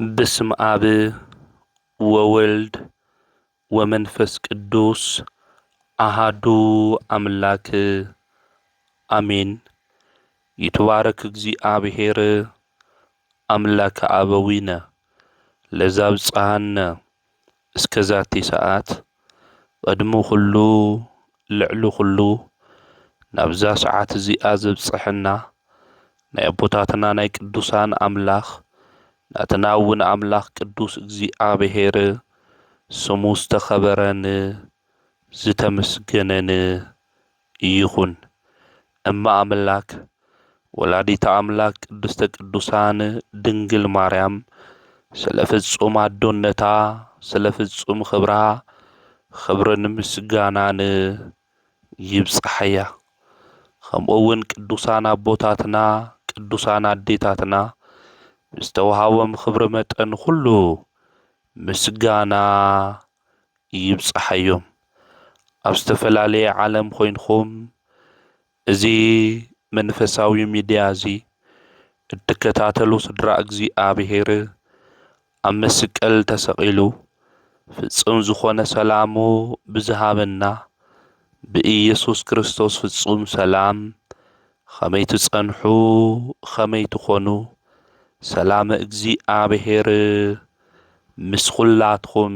بسم آب وولد ومنفس قدوس أحدو أملاك آمين. يتبارك እግዚእ አብሔር أملاك أبوينا ለዛብ ፀሃነ እስከ ዛቲ ሰዓት ቀድሙ ኩሉ ልዕሉ ኩሉ ናብዛ ሰዓት እዚኣ ዘብፅሐና ናይ ኣቦታትና ናይ ቅዱሳን ኣምላኽ ናትና እውን ኣምላኽ ቅዱስ እግዚኣብሔር ስሙ ዝተኸበረን ዝተመስገነን ይኹን። እማ ኣምላክ ወላዲተ ኣምላክ ቅድስተ ቅዱሳን ድንግል ማርያም ስለ ፍጹም ኣዶነታ ስለ ፍጹም ክብራ ክብርን ምስጋናን ይብፅሐያ። ከምኡውን ቅዱሳን ኣቦታትና ቅዱሳን ኣዴታትና ዝተውሃቦም ክብሪ መጠን ኩሉ ምስጋና ይብፅሐዮም። ኣብ ዝተፈላለየ ዓለም ኮይንኩም እዚ መንፈሳዊ ሚድያ እዚ እትከታተሉ ስድራ እግዚኣብሔር ኣብ መስቀል ተሰቂሉ ፍጹም ዝኾነ ሰላሙ ብዝሃበና ብኢየሱስ ክርስቶስ ፍጹም ሰላም ከመይ ትጸንሑ ከመይ ትኾኑ ሰላም እግዚኣብሔር ምስ ኩላትኩም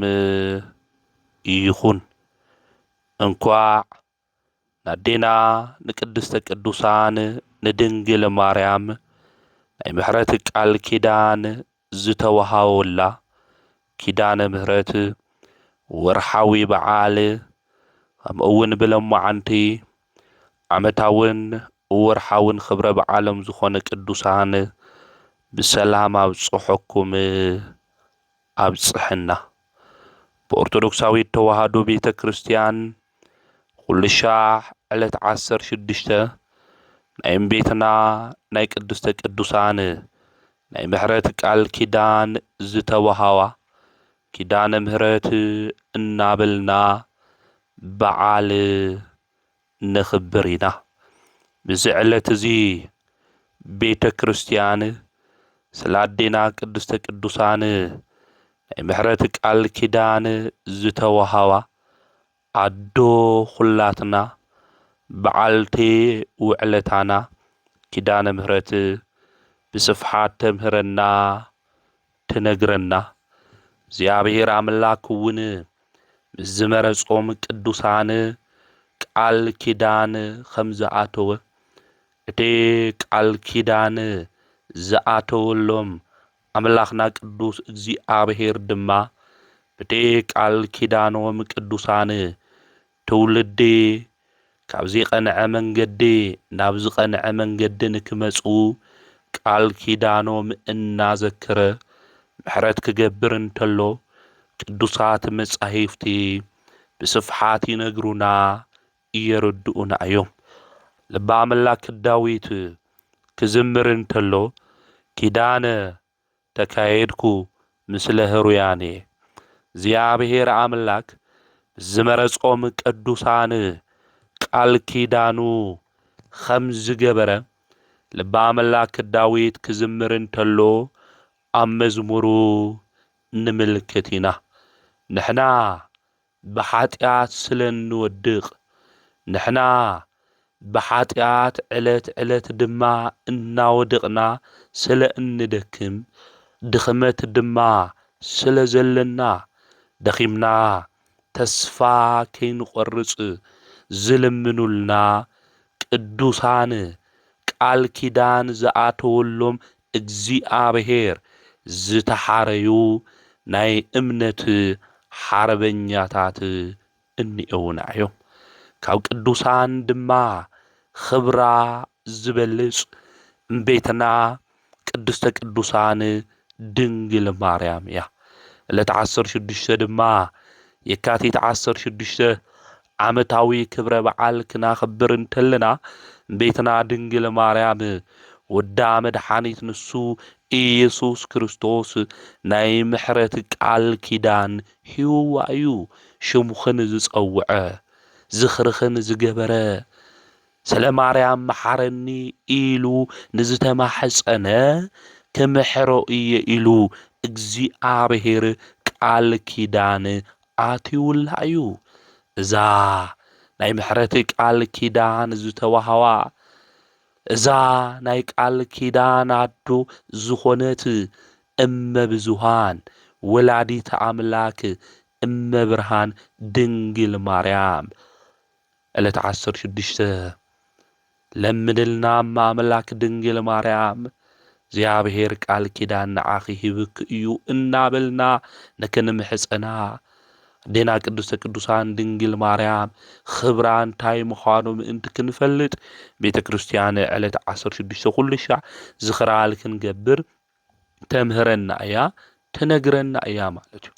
ይኹን። እንኳዕ ናዴና ንቅድስተ ቅዱሳን ንድንግል ማርያም ናይ ምሕረት ቃል ኪዳን ዝተወሃበላ ኪዳነ ምሕረት ወርሓዊ በዓል ከምኡውን ብለማዓንቲ ዓመታውን ወርሓውን ክብረ በዓሎም ዝኾነ ቅዱሳን ብሰላም ኣብፅሐኩም ኣብፅሕና። ብኦርቶዶክሳዊት ተዋህዶ ቤተ ክርስቲያን ኩልሻዕ ዕለት 16 ናይ እምቤትና ናይ ቅድስተ ቅዱሳን ናይ ምሕረት ቃል ኪዳን ዝተወሃባ ኪዳነ ምሕረት እናበልና በዓል ነኽብር ኢና። ብዚ ዕለት እዚ ቤተ ክርስቲያን ስለ ኣዴና ቅድስተ ቅዱሳን ናይ ምሕረት ቃል ኪዳን ዝተወሃባ ኣዶ ኩላትና በዓልቲ ውዕለታና ኪዳነ ምሕረት ብስፍሓት ተምህረና ትነግረና። እግዚኣብሔር ኣምላክ እውን ምስ ዝመረፆም ቅዱሳን ቃል ኪዳን ከም ዝኣተወ እቲ ቃል ኪዳን ዝኣተወሎም ኣምላኽና ቅዱስ እግዚኣብሔር ድማ በቲ ቃል ኪዳኖም ቅዱሳን ትውልዲ ካብ ዘይቐንዐ መንገዲ ናብ ዝቐንዐ መንገዲ ንክመፁ ቃል ኪዳኖም እናዘከረ ምሕረት ክገብር እንተሎ ቅዱሳት መጻሕፍቲ ብስፍሓት ይነግሩና እየረድኡና እዮም። ልበ ኣምላክ ዳዊት ክዝምር እንተሎ ኪዳነ ተካየድኩ ምስለ ህሩያኔ እግዚኣብሔር ኣምላክ ዝመረፆም ቅዱሳን ቃል ኪዳኑ ከም ዝገበረ ልበ ኣምላክ ዳዊት ክዝምር እንተሎ ኣብ መዝሙሩ ንምልከት ኢና። ንሕና ብሓጢኣት ስለ እንወድቕ ንሕና ብሓጢኣት ዕለት ዕለት ድማ እናወድቕና ስለ እንደክም ድኽመት ድማ ስለ ዘለና ደኺምና ተስፋ ከይንቖርፅ ዝልምኑልና ቅዱሳን ቃል ኪዳን ዝኣተወሎም እግዚኣብሔር ዝተሓረዩ ናይ እምነት ሓረበኛታት እኒአውና እዮም። ካብ ቅዱሳን ድማ ክብራ ዝበልጽ እምቤትና ቅድስተ ቅዱሳን ድንግል ማርያም እያ። ዕለት 16 ድማ የካቲት 16 ዓመታዊ ክብረ በዓል ክናኽብር እንተለና እምቤትና ድንግል ማርያም ወዳ መድሓኒት ንሱ ኢየሱስ ክርስቶስ ናይ ምሕረት ቃል ኪዳን ሂውዋ እዩ። ሽሙኽን ዝጸውዐ ዝኽርኽን ዝገበረ ስለ ማርያም መሓረኒ ኢሉ ንዝተማሕፀነ ክምሕሮ እየ ኢሉ እግዚአብሔር ቃል ኪዳን ኣትዩላ እዩ። እዛ ናይ ምሕረት ቃል ኪዳን ዝተዋህባ እዛ ናይ ቃል ኪዳን ኣዶ ዝኾነት እመ ብዙኃን ወላዲተ ኣምላክ እመ ብርሃን ድንግል ማርያም ዕለት 16 ለምንልና እማ ኣምላክ ድንግል ማርያም እግዚአብሔር ቃል ኪዳን ንዓኺ ሂብክ እዩ እናበልና ንክንምሕፀና ዴና ቅድስተ ቅዱሳን ድንግል ማርያም ክብራ እንታይ ምዃኑ ምእንቲ ክንፈልጥ ቤተ ክርስቲያን ዕለት 16 ኩልሻዕ ዝኽራል ክንገብር ተምህረና እያ ትነግረና እያ ማለት እዩ።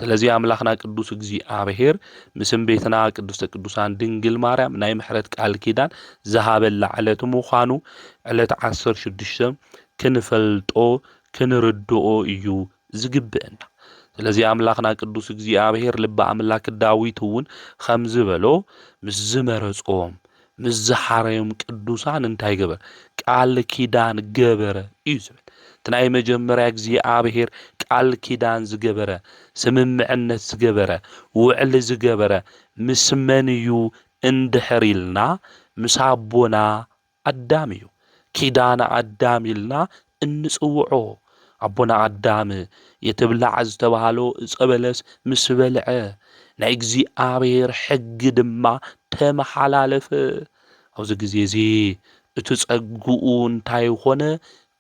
ስለዚ ኣምላኽና ቅዱስ እግዚአብሔር ምስም ቤትና ቅድስተ ቅዱሳን ድንግል ማርያም ናይ ምሕረት ቃል ኪዳን ዝሃበላ ዕለት ምዃኑ ዕለት 16 ክንፈልጦ ክንርድኦ እዩ ዝግብአና። ስለዚ ኣምላኽና ቅዱስ እግዚአብሔር ልበ ኣምላክ ዳዊት እውን ከም ዝበሎ ምስ ዝመረጾም ምስ ዝሓረዮም ቅዱሳን እንታይ ገበረ ቃል ኪዳን ገበረ እዩ ዝብል። እቲ ናይ መጀመርያ እግዚአብሔር ቃል ኪዳን ዝገበረ ስምምዕነት ዝገበረ ውዕሊ ዝገበረ ምስ መን እዩ እንድሕር ኢልና ምስ ኣቦና ኣዳም እዩ። ኪዳነ ኣዳም ኢልና እንጽውዖ ኣቦና ኣዳም የትብላዕ ዝተባሃሎ ዕፀ በለስ ምስ በልዐ ናይ እግዚአብሔር ሕጊ ድማ ተመሓላለፈ። ኣብዚ ግዜ እዚ እቲ ጸጉኡ እንታይ ኾነ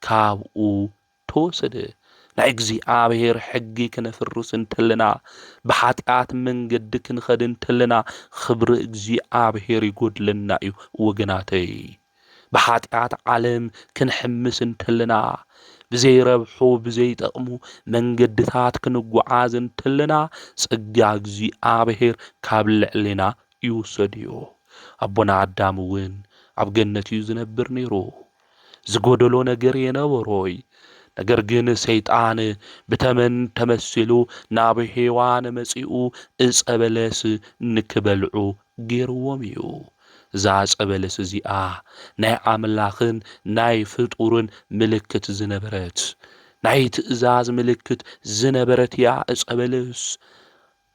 ካብኡ ተወሰደ። ናይ እግዚአብሔር ሕጊ ክነፍርስ እንተለና ብሓጢአት መንገዲ ክንኸድ እንተለና ክብሪ እግዚአብሔር ይጎድለና እዩ ወገናተይ። ብሓጢአት ዓለም ክንሕምስ እንተለና ብዘይረብሑ ብዘይጠቕሙ መንገድታት ክንጓዓዝ እንተለና ጸጋ እግዚአብሔር ካብ ልዕሊና ይውሰድ እዩ። ኣቦና ኣዳም እውን ኣብ ገነት እዩ ዝነብር ነይሩ። ዝጎደሎ ነገር የነበሮይ ነገር ግን ሰይጣን ብተመን ተመሲሉ ናብ ሔዋን መጺኡ ዕፀ በለስ ንክበልዑ ገይርዎም እዩ። እዛ ዕፀ በለስ እዚኣ ናይ ኣምላኽን ናይ ፍጡርን ምልክት ዝነበረት ናይ ትእዛዝ ምልክት ዝነበረት እያ ዕፀ በለስ።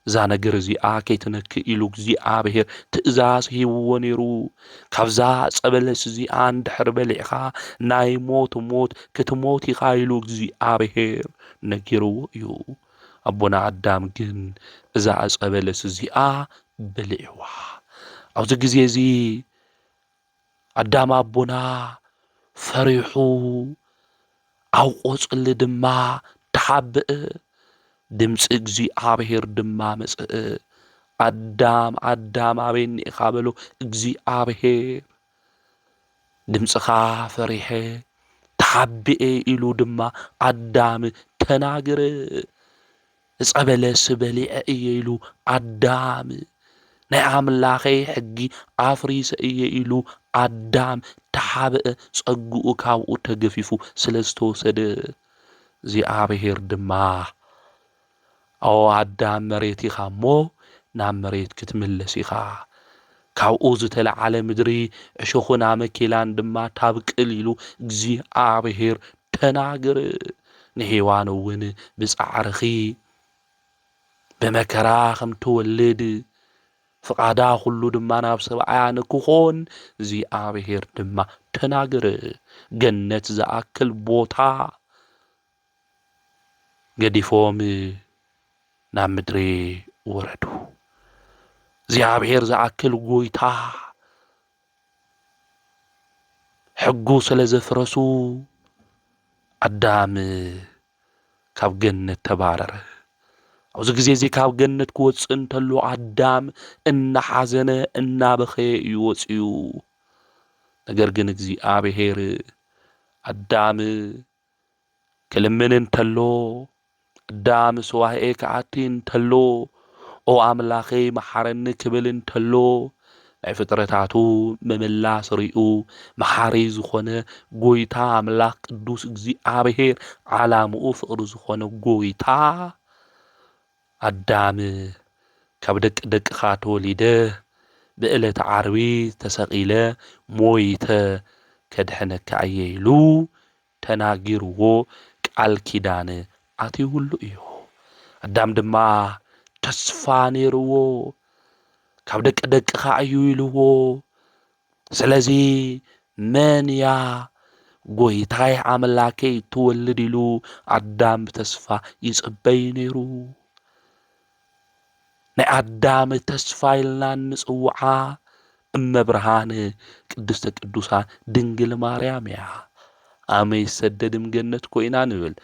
እዛ ነገር እዚኣ ከይትነክእ ኢሉ እግዚአብሔር ትእዛዝ ሂብዎ ነይሩ። ካብዛ ዕፀ በለስ እዚኣ እንድሕር በሊዕኻ ናይ ሞት ሞት ክትሞት ኢኻ ኢሉ እግዚአብሔር ነጊርዎ እዩ። ኣቦና ኣዳም ግን እዛ ዕፀ በለስ እዚኣ በሊዕዋ። ኣብዚ ግዜ እዚ ኣዳም ኣቦና ፈሪሑ ኣብ ቆጽሊ ድማ ተሓብአ። ድምፂ እግዚአብሔር ድማ መጽአ። ኣዳም ኣዳም ኣበይኒ ኢኻ በሎ እግዚአብሔር። ድምፅኻ ፈሪሐ ተሓብአ ኢሉ ድማ ኣዳም ተናገረ። ዕፀ በለስ በሊዐ እየ ኢሉ ኣዳም ናይ ኣምላኸይ ሕጊ ኣፍሪሰ እየ ኢሉ ኣዳም ተሓብአ። ጸጉኡ ካብኡ ተገፊፉ ስለ ዝተወሰደ እግዚአብሔር ድማ ኣዎ ኣዳም መሬት ኢኻ እሞ ናብ መሬት ክትምለስ ኢኻ፣ ካብኡ ዝተለዓለ ምድሪ ዕሾኹን ኣመኬላን ድማ ታብቅል ኢሉ እግዚአብሔር ተናገረ። ንሔዋን እውን ብጻዕርኺ ብመከራ ከም ትወልድ ፍቓዳ ኩሉ ድማ ናብ ሰብኣያ ንክኾን እግዚአብሔር ድማ ተናገረ። ገነት ዝኣክል ቦታ ገዲፎም ናብ ምድሪ ወረዱ። እግዚአብሔር ዝኣክል ጎይታ ሕጉ ስለ ዘፍረሱ ኣዳም ካብ ገነት ተባረረ። ኣብዚ ግዜ እዚ ካብ ገነት ክወፅእ እንተሎ ኣዳም እናሓዘነ እናበኸየ እዩ ወፂኡ። ነገር ግን እግዚአብሔር ኣዳም ክልምን እንተሎ ኣዳም ስዋህኤ ክኣቲ እንተሎ ኦ ኣምላኸይ መሓረኒ ክብል እንተሎ ናይ ፍጥረታቱ መመላስ ርኡ መሓሪ ዝኾነ ጎይታ ኣምላኽ ቅዱስ እግዚአብሔር ዓላምኡ ፍቕሪ ዝኾነ ጎይታ ኣዳም ካብ ደቂ ደቅኻ ተወሊደ ብዕለተ ዓርቢ ተሰቒለ ሞይተ ከድሕነካ እየ ኢሉ ተናጊርዎ ቃል ኪዳን ኣትይውሉ እዩ ኣዳም ድማ ተስፋ ነይርዎ ካብ ደቅኻ እዩ ኢልዎ ስለዚ መን ያ ጎይታይ ኣምላከይ ትወልድ ኢሉ ኣዳም ብተስፋ ይጽበይ ነይሩ ናይ ኣዳም ተስፋ ኢልና ንጽውዓ እመብርሃን ቅድስተ ቅዱሳን ድንግል ማርያም እያ ኣመይ ሰደድም ገነት ኮይና ንብል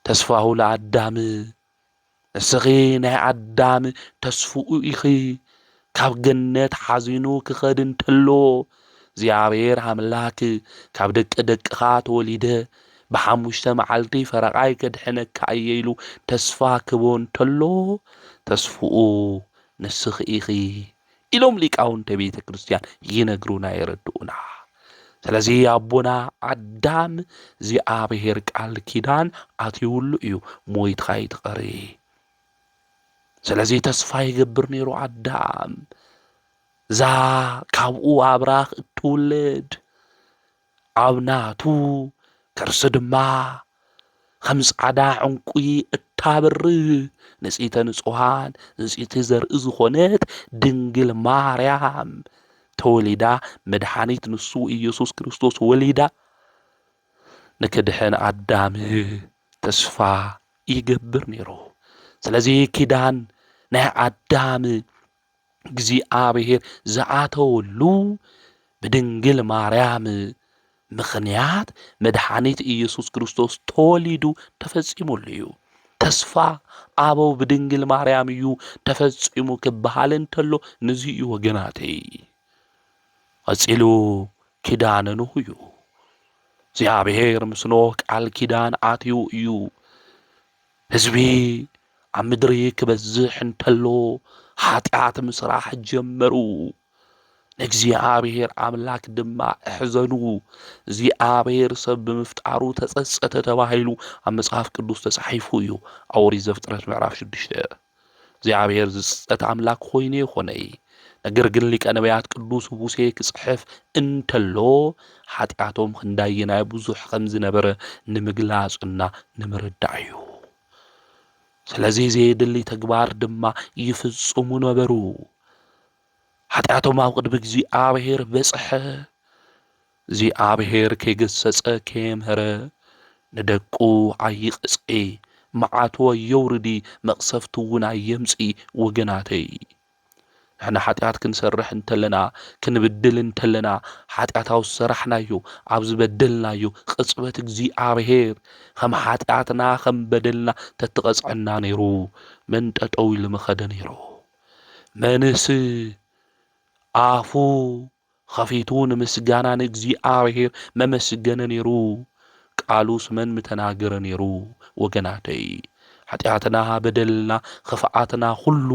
ተስፋሁ ለኣዳም ንስኺ ናይ ኣዳም ተስፍኡ ኢኺ ካብ ገነት ሓዚኑ ክኸድ እንተሎ እግዚኣብሔር ኣምላክ ካብ ደቅኻ ተወሊደ ብሓሙሽተ መዓልቲ ፈረቓይ ከድሕነካ እየ ኢሉ ተስፋ ክቦ እንተሎ ተስፍኡ ንስኺ ኢኺ ኢሎም ሊቃውንተ ቤተ ክርስቲያን ይነግሩና የረድኡና ስለዚ ኣቦና ኣዳም እግዚኣብሔር ቃል ኪዳን ኣትይውሉ እዩ ሞይትኻ ይትቐሪ ስለዚ ተስፋ ይገብር ነይሩ ኣዳም እዛ ካብኡ ኣብራኽ እትውለድ ኣብ ናቱ ከርሲ ድማ ከም ጻዕዳ ዕንቁ እታበርህ ንጽሕተ ንጹሃን ንጽሕቲ ዘርኢ ዝኾነት ድንግል ማርያም ተወሊዳ መድኃኒት ንሱ ኢየሱስ ክርስቶስ ወሊዳ ንክድሕን ኣዳም ተስፋ ይገብር ነይሩ ስለዚ ኪዳን ናይ ኣዳም እግዚኣብሔር ዝኣተወሉ ብድንግል ማርያም ምኽንያት መድኃኒት ኢየሱስ ክርስቶስ ተወሊዱ ተፈጺሙሉ እዩ ተስፋ ኣበው ብድንግል ማርያም እዩ ተፈጺሙ ክበሃል እንተሎ ንዚ እዩ ወገናተይ ቀጺሉ ኪዳን ኖህ እዩ እግዚኣብሔር ምስ ኖህ ቃል ኪዳን ኣትዩ እዩ ህዝቢ ኣብ ምድሪ ክበዝሕ እንተሎ ኃጢአት ምስራሕ ጀመሩ እግዚአብሔር አምላክ ድማ እሕዘኑ እግዚአብሔር ሰብ በመፍጣሩ ተጸጸተ ተባሂሉ ኣብ መጽሐፍ ቅዱስ ተጻሒፉ እዩ ኣብ ኦሪት ዘፍጥረት ምዕራፍ 6 እግዚአብሔር ዝጸጸት አምላክ ኮይኑ ይኾነይ ነገር ግን ሊቀ ነቢያት ቅዱስ ሙሴ ክጽሕፍ እንተሎ ኃጢአቶም ክንዳይናይ ብዙሕ ከም ዝነበረ ንምግላጽና ንምርዳእ እዩ ስለዚህ ዘየድሊ ተግባር ድማ ይፍጽሙ ነበሩ ኃጢአቶም ኣብ ቅድሚ እግዚአብሔር በጽሐ እግዚአብሔር ከይገሰጸ ከየምህረ ንደቁ ኣይቕጽዒ መዓትዎ የውርዲ መቕሰፍቱ እውን ኣየምጺ ወገናተይ ንሕና ኃጢአት ክንሰርሕ እንተለና ክንብድል እንተለና ኃጢአታው ሰራሕናዮ ኣብ ዝበደልናዮ ቅጽበት እግዚአብሔር ከም ኃጢአትና ከም በደልና ተትቐጽዐና ነይሩ መን ጠጠው ኢሉ መኸደ ነይሩ መንስ አፉ ኸፊቱ ንምስጋና ንእግዚአብሔር መመስገነ ነይሩ ቃሉስ መን ምተናገረ ነይሩ ወገናተይ ኃጢአትና በደልና ኽፍአትና ሁሉ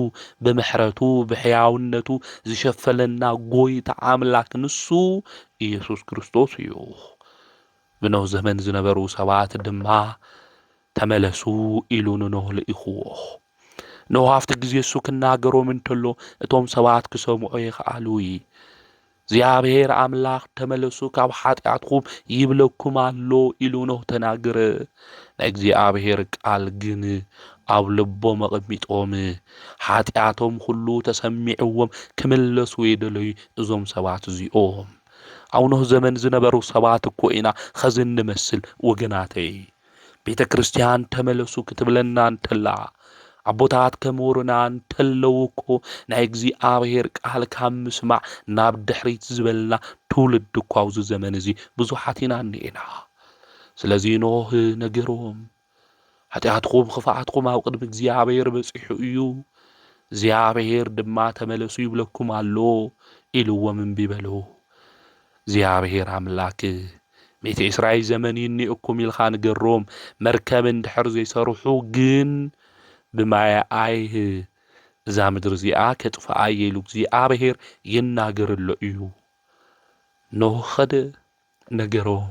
በምሕረቱ በሕያውነቱ ዝሸፈለና ጎይታ አምላክ ንሱ ኢየሱስ ክርስቶስ እዩ ብኖህ ዘመን ዝነበሩ ሰባት ድማ ተመለሱ ኢሉ ንኖህ ልኢኽዎ ኖህ ኣብቲ ግዜ እሱ ክናገሮም እንተሎ እቶም ሰባት ክሰምዑ ይኽኣሉ እግዚአብሔር አምላክ ተመለሱ ካብ ኃጢአትኩም ይብለኩም አሎ ኢሉ ኖህ ተናገረ እግዚአብሔር ቃል ግን ኣብ ልቦም ኣቐሚጦም ኃጢአቶም ሁሉ ተሰሚዕዎም ክምለሱ ይደለዩ እዞም ሰባት እዚኦም ኣብ ኖህ ዘመን ዝነበሩ ሰባት እኮ ኢና ኸዚ እንመስል ወገናተይ ቤተ ክርስቲያን ተመለሱ ክትብለና እንተላ ኣቦታት ከመሩና እንተለው እኮ ናይ እግዚአብሔር ቃል ካብ ምስማዕ ናብ ድሕሪት ዝበልና ትውልድ እኮ ኣብዚ ዘመን እዚ ብዙሓት ኢና እኒአና ስለዚ ኖህ ነገሮም ኃጢአትኩም ኽፍአትኩም ኣብ ቅድሚ እግዚአብሔር በፂሑ እዩ እግዚአብሔር ድማ ተመለሱ ይብለኩም አሎ ኢልዎም እምቢ በሉ እግዚአብሔር አምላክ ቤተ እስራኤል ዘመን ይኒእኩም ኢልኻ ንገሮም መርከብ እንድሕር ዘይሰርሑ ግን ብማየ ኣይህ እዛ ምድሪ እዚኣ ከጥፍኣ ኢሉ እግዚአብሔር ይናገረሎ እዩ ኖህ ኸደ ነገሮም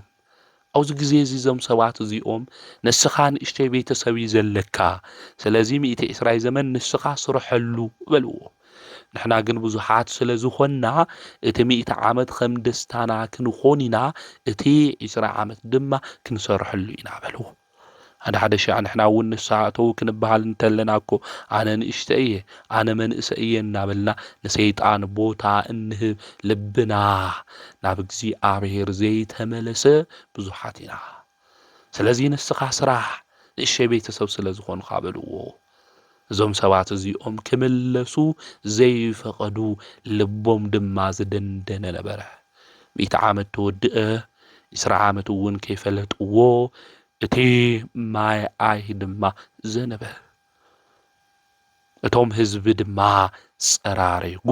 ኣብዚ ግዜ እዞም ሰባት እዚኦም ንስኻ ንእሽተይ ቤተሰብ ዘለካ ስለዚ ሚእቲ እስራኤል ዘመን ንስኻ ስርሐሉ በልዎ ንሕና ግን ብዙሓት ስለ ዝኾንና እቲ 100 ዓመት ከም ደስታና ክንኾን ኢና እቲ 20 ዓመት ድማ ክንሰርሐሉ ኢና በልዎ ሓደ ሸዕ ንሕና እውን ንስሓተው ክንበሃል እንተለና እኮ ኣነ ንእሽተ እየ ኣነ መንእሰይ እየ እናበልና ንሰይጣን ቦታ እንህብ ልብና ናብ እግዚኣብሔር ዘይተመለሰ ብዙሓት ኢና። ስለዚ ንስኻ ስራሕ ንእሽተይ ቤተሰብ ስለ ዝኾንካ በልዎ። እዞም ሰባት እዚኦም ክምለሱ ዘይፈቐዱ ልቦም ድማ ዝደንደነ ነበረ። 100 ዓመት ተወድአ 20 ዓመት እውን ከይፈለጥዎ እቲ ማይ ኣይ ድማ ዘነበ። እቶም ህዝቢ ድማ ፀራሪጉ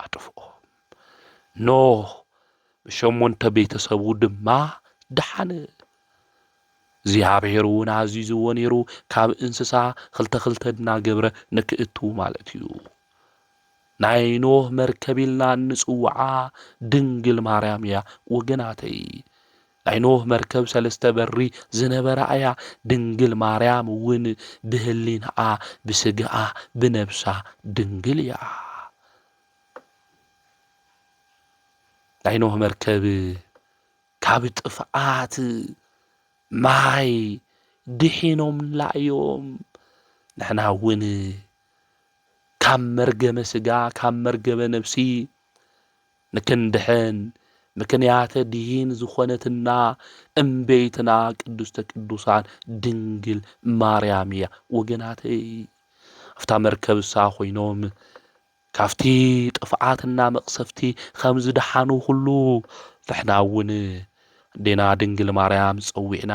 ኣጥፍኦም። ኖህ ብሸሞንተ ቤተሰቡ ድማ ደሓነ። እግዚኣብሔር እውን ኣዚዝዎ ነይሩ ካብ እንስሳ ክልተ እናገብረ ንክእቱ ማለት እዩ። ናይ ኖህ መርከብ ኢልና እንፅውዓ ድንግል ማርያም እያ ወገናተይ። ናይ ኖህ መርከብ 3 በሪ ዝነበራ እያ። ድንግል ማርያም እውን ብህሊናኣ ብስጋኣ ብነብሳ ድንግል እያ። ናይ ኖህ መርከብ ካብ ጥፍኣት ማይ ድሒኖም ላእዮም። ንሕና እውን ካብ መርገመ ስጋ ካብ መርገመ ነብሲ ንክንድሕን ምክንያተ ድሂን ዝኾነትና እምቤትና ቅድስተ ቅዱሳን ድንግል ማርያም እያ ወገናተይ። ኣብታ መርከብ እሳ ኮይኖም ካብቲ ጥፍኣትና መቕሰፍቲ ከም ዝደሓኑ ሁሉ ንሕና እውን ኣዴና ድንግል ማርያም ፀዊዕና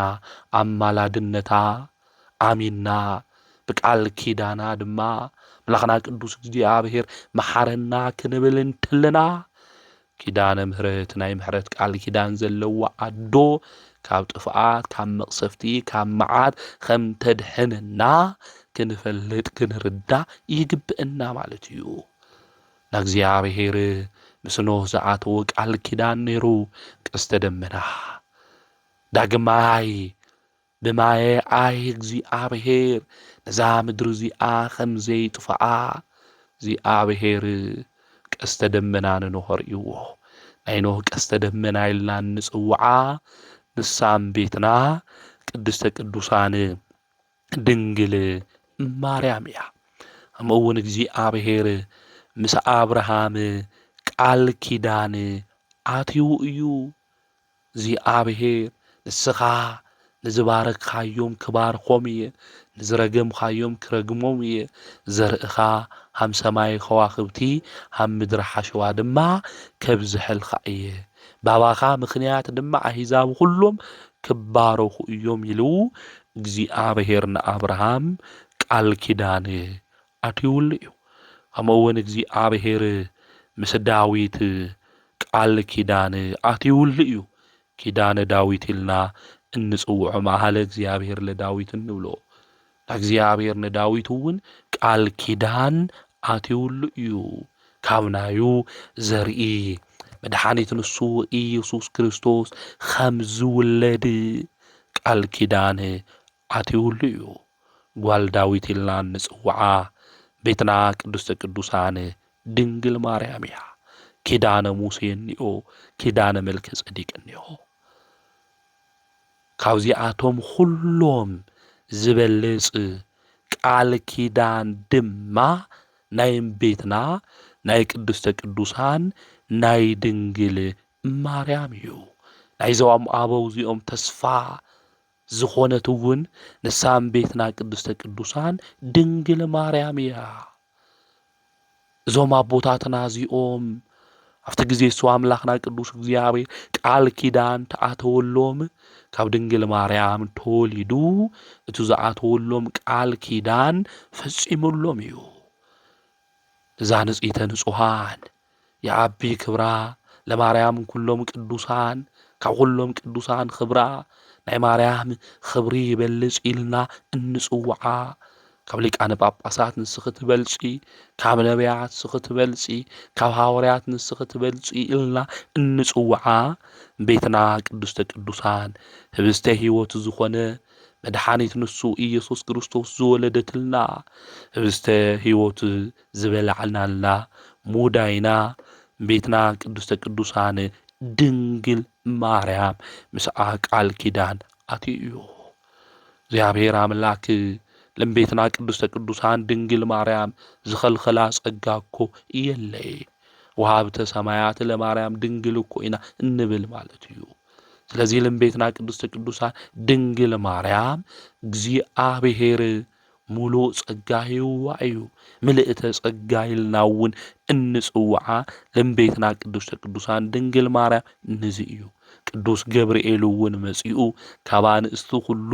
ኣማላድነታ ኣሚንና ብቃል ኪዳና ድማ መላኽና ቅዱስ እግዚኣብሔር መሓረና ክንብል እንተለና ኪዳነ ምህረት ናይ ምህረት ቃል ኪዳን ዘለዋ ኣዶ ካብ ጥፍኣት ካብ መቕሰፍቲ ካብ መዓት ከም ተድሕነና ክንፈልጥ ክንርዳእ ይግብአና ማለት እዩ። ንእግዚኣብሔር ምስ ኖህ ዝኣተወ ቃል ኪዳን ነይሩ ቀስተ ደመና። ዳግማይ ብማየ ኣይ እግዚኣብሔር ነዛ ምድሪ እዚኣ ከም ዘይጥፍኣ እግዚኣብሔር ቀስተ ደመና ንኖህ ኣርእይዎ። ናይ ኖህ ቀስተ ደመና ኢልና እንፅውዓ ንሳም ቤትና ቅድስተ ቅዱሳን ድንግል ማርያም እያ። ከምኡ እውን እግዚኣብሔር ምስ ኣብርሃም ቃል ኪዳን ኣትዩ እዩ። እግዚኣብሔር ንስኻ ንዝባረክካዮም ክባርኾም እየ፣ ንዝረገምካዮም ክረግሞም እየ፣ ዘርእኻ ሃም ሰማይ ከዋኽብቲ ሃም ምድሪ ሓሸዋ ድማ ከብዝሐልካ እየ፣ ባባኻ ምክንያት ድማ ኣሕዛብ ኩሎም ክባረኹ እዮም ኢሉ እግዚኣብሔር ንኣብርሃም ቃል ኪዳን ኣትዩሉ እዩ። ከምኡ እውን እግዚኣብሔር ምስ ዳዊት ቃል ኪዳን ኣትዩሉ እዩ። ኪዳነ ዳዊት ኢልና እንፅውዖ መሃለ እግዚኣብሔር ለዳዊት እንብሎ እግዚአብሔር ንዳዊት እውን ቃል ኪዳን ኣትዩሉ እዩ። ካብናዩ ዘርኢ መድኃኒት ንሱ ኢየሱስ ክርስቶስ ከም ዝውለድ ቃል ኪዳን ኣትዩሉ እዩ። ጓል ዳዊት ኢልና እንፅውዓ ቤትና ቅድስተ ቅዱሳን ድንግል ማርያም እያ። ኪዳነ ሙሴ እኒኦ፣ ኪዳነ መልከ ጸዲቅ እኒኦ። ካብዚኣቶም ሁሎም ዝበልጽ ቃል ኪዳን ድማ ናይ ቤትና ናይ ቅድስተ ቅዱሳን ናይ ድንግል ማርያም እዩ። ናይዞም ኣበው እዚኦም ተስፋ ዝኾነት እውን ንሳም ቤትና ቅድስተ ቅዱሳን ድንግል ማርያም እያ። እዞም ኣቦታትና እዚኦም ኣብቲ ግዜ እሱ ኣምላኽና ቅዱስ እግዚአብሔር ቃል ኪዳን ተኣተወሎም ካብ ድንግል ማርያም ተወሊዱ እቲ ዝኣተወሎም ቃል ኪዳን ፈጺሙሎም እዩ። እዛ ንጽሕተ ንጹሃን የዓቢ ክብራ ለማርያም ኩሎም ቅዱሳን ካብ ኩሎም ቅዱሳን ክብራ ናይ ማርያም ክብሪ ይበልጽ ኢልና እንጽውዓ ካብ ሊቃነ ጳጳሳት ንስኽ ትበልጺ ካብ ነቢያት ንስኽ ትበልጺ ካብ ሐዋርያት ንስኽ ትበልጺ ኢልና እንጽውዓ ቤትና ቅድስተ ቅዱሳን ህብስተ ሕይወት ዝኾነ መድኃኒት ንሱ ኢየሱስ ክርስቶስ ዝወለደትልና ህብስተ ሕይወት ዝበላዕናልና ሙዳይና ቤትና ቅድስተ ቅዱሳን ድንግል ማርያም ምስኣ ቃል ኪዳን ኣትዩ። እግዚአብሔር አምላክ ለምቤትና ቅድስተ ቅዱሳን ድንግል ማርያም ዝኸልኸላ ጸጋ እኮ የለይ ወሃብተ ሰማያት ለማርያም ድንግል እኮ ኢና እንብል ማለት እዩ። ስለዚህ ለምቤትና ቅድስተ ቅዱሳን ድንግል ማርያም እግዚአብሔር ሙሉእ ጸጋ ይህዋ እዩ። ምልእተ ጸጋ ኢልናውን እንጽውዓ ለምቤትና ቅድስተ ቅዱሳን ድንግል ማርያም ንዚ እዩ። ቅዱስ ገብርኤል እውን መጺኡ ካብ አንስቱ ሁሉ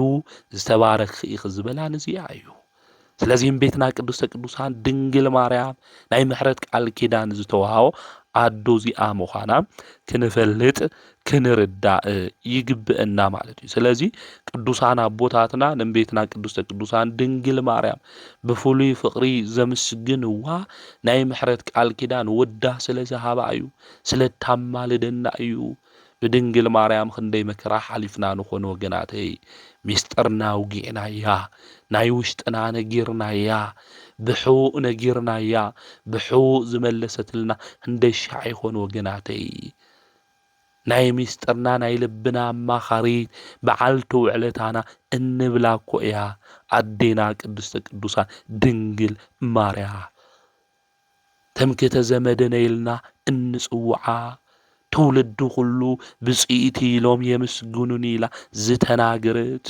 ዝተባረኽኺ ኢኺ ዝበላ ንዚኣ እዩ። ስለዚህ ቤትና ቅድስተ ቅዱሳን ድንግል ማርያም ናይ ምሕረት ቃል ኪዳን ዝተዋሃቦ አዶ እዚኣ ምዃና ክንፈልጥ ክንርዳእ ይግብአና ማለት እዩ። ስለዚህ ቅዱሳን አቦታትና ንቤትና ቅድስተ ቅዱሳን ድንግል ማርያም ብፍሉይ ፍቅሪ ዘምስግንዋ ናይ ምሕረት ቃል ኪዳን ወዳ ስለ ዝሃባ እዩ፣ ስለ ታማልደና እዩ። ብድንግል ማርያም ክንደይ መከራ ሓሊፍና ንኾነ ወገናተይ ሚስጥርና ውጊዕናያ፣ ናይ ውሽጥና ነጊርናያ፣ ብሕቡእ ነጊርናያ፣ ብሕቡእ ዝመለሰትልና ክንደይ ሻዕ ይኾነ ወገናተይ። ናይ ሚስጥርና ናይ ልብና አማኻሪት በዓልቲ ውዕለታና እንብላ እኮ እያ አዴና ቅድስተ ቅዱሳን ድንግል ማርያም። ተምክተ ዘመደነ ኢልና እንጽውዓ ትውልዱ ሁሉ ብጽኢት ኢሎም የምስጉኑን ኢላ ዝተናገረት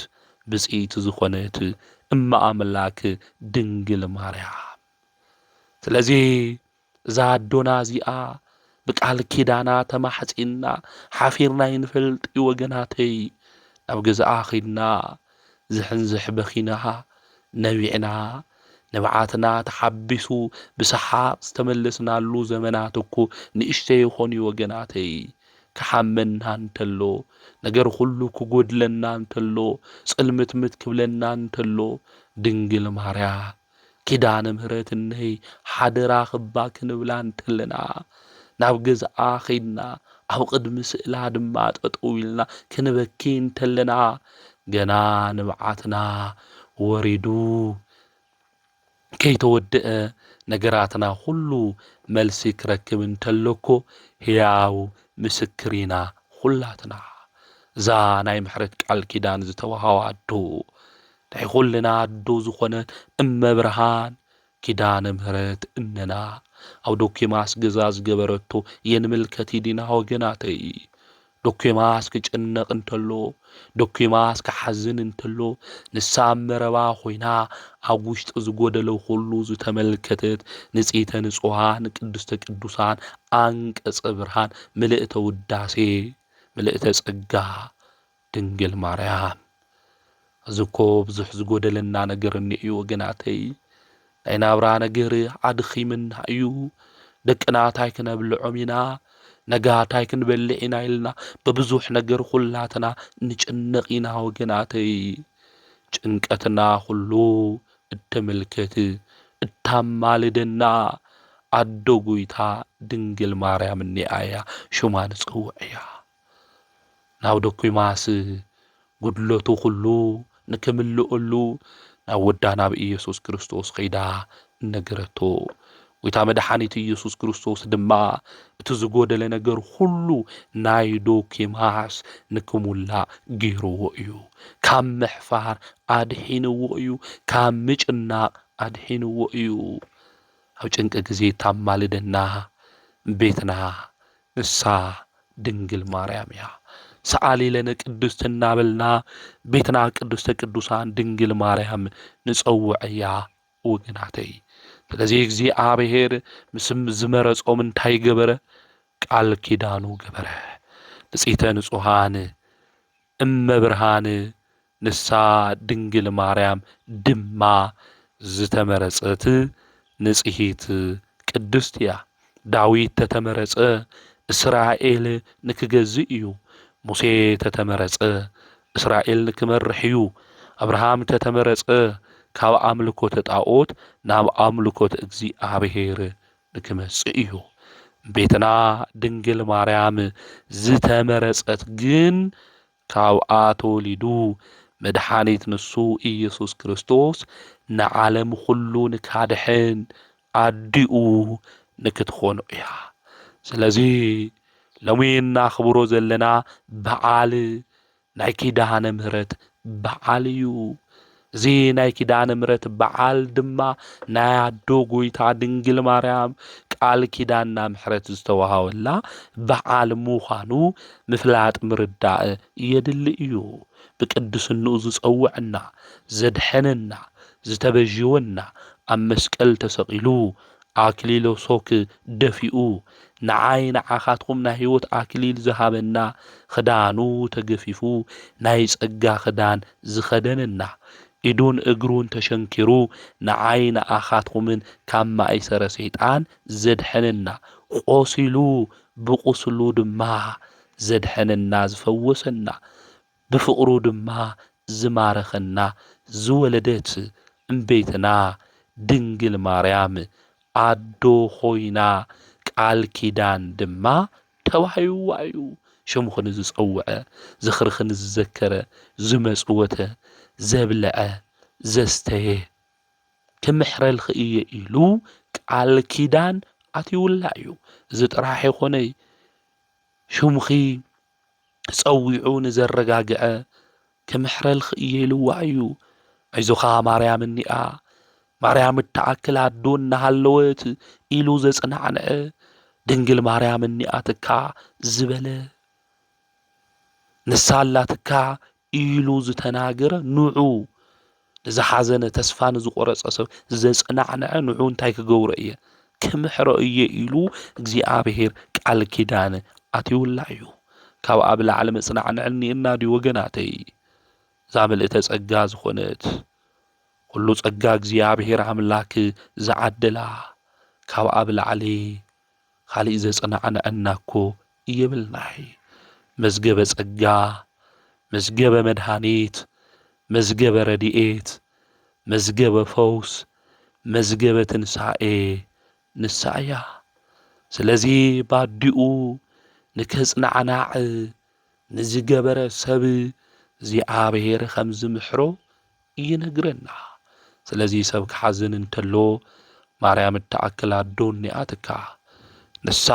ብጽኢት ዝኾነት እማ አምላክ ድንግል ማርያም። ስለዚህ እዛ አዶና እዚኣ ብቃል ኪዳና ተማሕጺና ሓፊርና ይንፈልጥ ወገናተይ። ናብ ገዛኣ ኺድና ዝሕንዝሕ በኺና ነቢዕና ነብዓትና ተሓቢሱ ብሰሓቕ ዝተመለስናሉ ዘመናት እኮ ንእሽተይ ይኾኑ ወገናተይ። ክሓመና እንተሎ ነገር ሁሉ ክጎድለና እንተሎ ጽልምትምት ክብለና እንተሎ ድንግል ማርያም ኪዳነ ምሕረት ነይ ሓደራ ኽባ ክንብላ እንተለና ናብ ገዛኣ ኺድና ኣብ ቅድሚ ስእላ ድማ ጠጠው ኢልና ክንበኪ እንተለና ገና ንብዓትና ወሪዱ ከይተወድአ ነገራትና ሁሉ መልሲ ክረክብ እንተለኮ ሕያው ምስክሪና ሁላትና። እዛ ናይ ምሕረት ቃል ኪዳን ዝተዋሃባ አዶ ናይ ኩልና አዶ ዝኾነት እመብርሃን ኪዳነ ምሕረት እነና ኣብ ዶኪማስ ገዛ ዝገበረቶ የንምልከት ዲና ወገናተይ። ዶኪማስ ክጭነቕ እንተሎ ዶኪማስ ክሓዝን እንተሎ ንሳ መረባ ኾይና ኣብ ውሽጢ ዝጎደለ ሁሉ ዝተመልከተት ንጽሕተ ንጹሃን ቅድስተ ቅዱሳን አንቀጸ ብርሃን ምልእተ ውዳሴ ምልእተ ጸጋ ድንግል ማርያም። እዝኮ ብዙሕ ዝጎደለና ነገር እንእዩ ወገናተይ። ናይ ናብራ ነገር ኣድኺምና እዩ። ደቅና ታይ ክነብልዖም ኢና፣ ነጋታይ ክንበልዕ ኢና ኢልና በብዙሕ ነገር ሁላትና ንጭነቕ ኢና ወገናተይ። ጭንቀትና ሁሉ እተመልከት እታማልደና አዶ ጎይታ ድንግል ማርያም እኒኣያ ሹማ ንጽውዕ እያ። ናብ ዶኪማስ ጉድለቱ ሁሉ ንክምልአሉ ናብ ወዳ ናብ ኢየሱስ ክርስቶስ ኸይዳ እነገረቶ። ጎይታ መድኃኒት ኢየሱስ ክርስቶስ ድማ እቲ ዝጎደለ ነገር ሁሉ ናይ ዶኪማስ ንክሙላእ ገይርዎ እዩ። ካብ ምሕፋር ኣድሒንዎ እዩ። ካብ ምጭናቕ ኣድሒንዎ እዩ። ኣብ ጭንቂ ጊዜ ታማልደና ቤትና ንሳ ድንግል ማርያም እያ። ሰአሊ ለነ ቅድስት እናበልና ቤትና ቅድስተ ቅዱሳን ድንግል ማርያም ንጸውዕ እያ ወገናተይ። ስለዚህ እግዚአብሔር ምስም ዝመረጾም እንታይ ገበረ? ቃል ኪዳኑ ገበረ። ንጽሕተ ንጹሃን እመብርሃን ንሳ ድንግል ማርያም ድማ ዝተመረጸት ንጽሕት ቅድስት እያ። ዳዊት ተተመረጸ እስራኤል ንክገዝእ እዩ። ሙሴ ተተመረጸ እስራኤል ንክመርሕ እዩ። አብርሃም ተተመረጸ ካብ አምልኮተ ጣዖት ናብ አምልኮተ እግዚአብሔር ንክመጽእ እዩ። ቤትና ድንግል ማርያም ዝተመረጸት ግን ካብኣ ተወሊዱ መድኃኒት ንሱ ኢየሱስ ክርስቶስ ንዓለም ሁሉ ንካድሕን ኣዲኡ ንክትኾኑ እያ። ስለዚህ ሎሚ እናኽብሮ ዘለና በዓል ናይ ኪዳነ ምሕረት በዓል እዩ። زي ناي كيدان مرت بعال دما نايادو قويتا دنجل ماريام قال كيداننا محرت استوها ولا بعال موخانو مفلات مرداء يدل إيو بقدس النوز صوعنا زدحننا زتبجيونا أم مسكال تسقيلو أكليلو صوك دفئو نعاين عاخاتكم نهيوت أكليل زهابنا خدانو تقففو نايس أقا خدان زخدننا إدون إقرون تشنكرو نعاين آخاتكمن كما أيسر سيطان زدحننا قوسلو بقوسلو دما زدحننا زفوسنا بفقرو دما زمارخنا زولدت انبيتنا دنجل ماريام عدو خوينا قال كيدان دما توحيو وعيو شمخن زصوع زخرخن زذكر زمصوته زبلع زستيه كمحرل خئيه إلو قال كيدان أتيولايو زطراح يخوني شمخي صوعون زرقاقع كمحرل خئيه إلو وعيو عزوخا مريم النئا مريم التعكل عدون نهالوت إلو زصنعنع دنجل مريم النئا تكا زبله نسالا تكا إلو زتناقر نوعو زحازن تسفان زقرص أسب زصنعنع نوعو انتاي كغورئيه كمحرئيه إلو እግዚአብሔር ቃል ኪዳን አትዩላዩ ካብ ኣብ ላዕለ መጽናዕንዕኒ እና ዲ ወገናተይ ዛምልእተ ጸጋ ዝኾነት ኩሉ ጸጋ እግዚአብሔር አምላክ ዝዓድላ ካብ ኣብ ላዕሊ ካሊእ ዘጽናዕንዐናኮ ይብልናይ መዝገበ ጸጋ መዝገበ መድኃኒት መዝገበ ረድኤት መዝገበ ፈውስ መዝገበ ትንሣኤ ንሳእያ ስለዚ ባዲኡ ንከጽናዕናዕ ንዝገበረ ሰብ እግዚአብሔር ከም ዝምሕሮ ይነግረና ስለዚ ሰብ ክሓዝን እንተሎ ማርያም እተኣክል ኣዶን ኣትካ ንሳ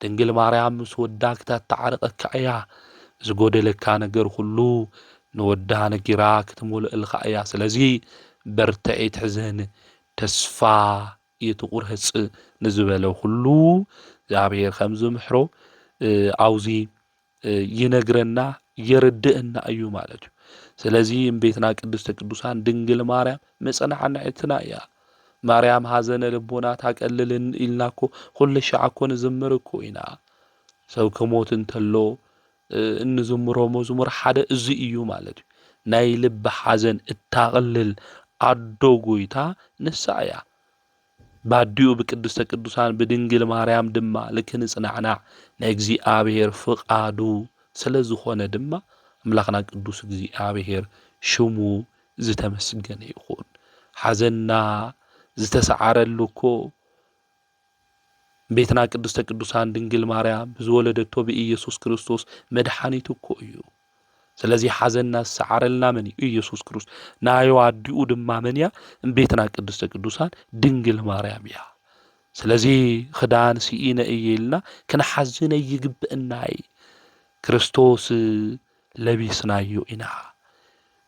ድንግል ማርያም ምስ ወዳ ክተዓርቐካ እያ ዝጎደለካ ነገር ሁሉ ንወዳ ነጊራ ክትሞልእልካ እያ ስለዚ በርትዒ ትሕዘን ተስፋ ይትቁርህጽ ንዝበለው ሁሉ እግዚአብሔር ከም ዝምሕሮ ኣውዚ ይነግረና የርድእና እዩ ማለት እዩ ስለዚ እምቤትና ቅድስተ ቅዱሳን ድንግል ማርያም መጽናዕናዕትና እያ ማርያም ሃዘነ ልቦና ታቀልልን ኢልናኮ ኩሉ ሻዕኮ ንዝምርኮ ኢና ሰብ ከሞት እንተሎ እንዝምሮ መዝሙር ሓደ እዚ እዩ ማለት እዩ ናይ ልብ ሓዘን እታቀልል ኣዶ ጎይታ ንሳ እያ ባዲኡ ብቅድስተ ቅዱሳን ብድንግል ማርያም ድማ ልክንጽናዕናዕ ናይ እግዚአብሔር ፍቃዱ ስለዝኾነ ድማ አምላኽና ቅዱስ እግዚአብሔር ሽሙ ዝተመስገነ ይኹን ሓዘንና ዝተሰዓረሉኮ ቤትና ቅድስተ ቅዱሳን ድንግል ማርያም ብዝወለደቶ ብኢየሱስ ክርስቶስ መድኃኒቱ እኮ እዩ ስለዚ ሓዘንና ዝሰዓረልና መን እዩ ኢየሱስ ክርስቶስ ናዮ ኣዲኡ ድማ መን እያ ቤትና ቅድስተ ቅዱሳን ድንግል ማርያም እያ ስለዚ ክዳን ሲኢነ እየ ኢልና ክንሓዝነ ይግብእናይ ክርስቶስ ለቢስናዮ ኢና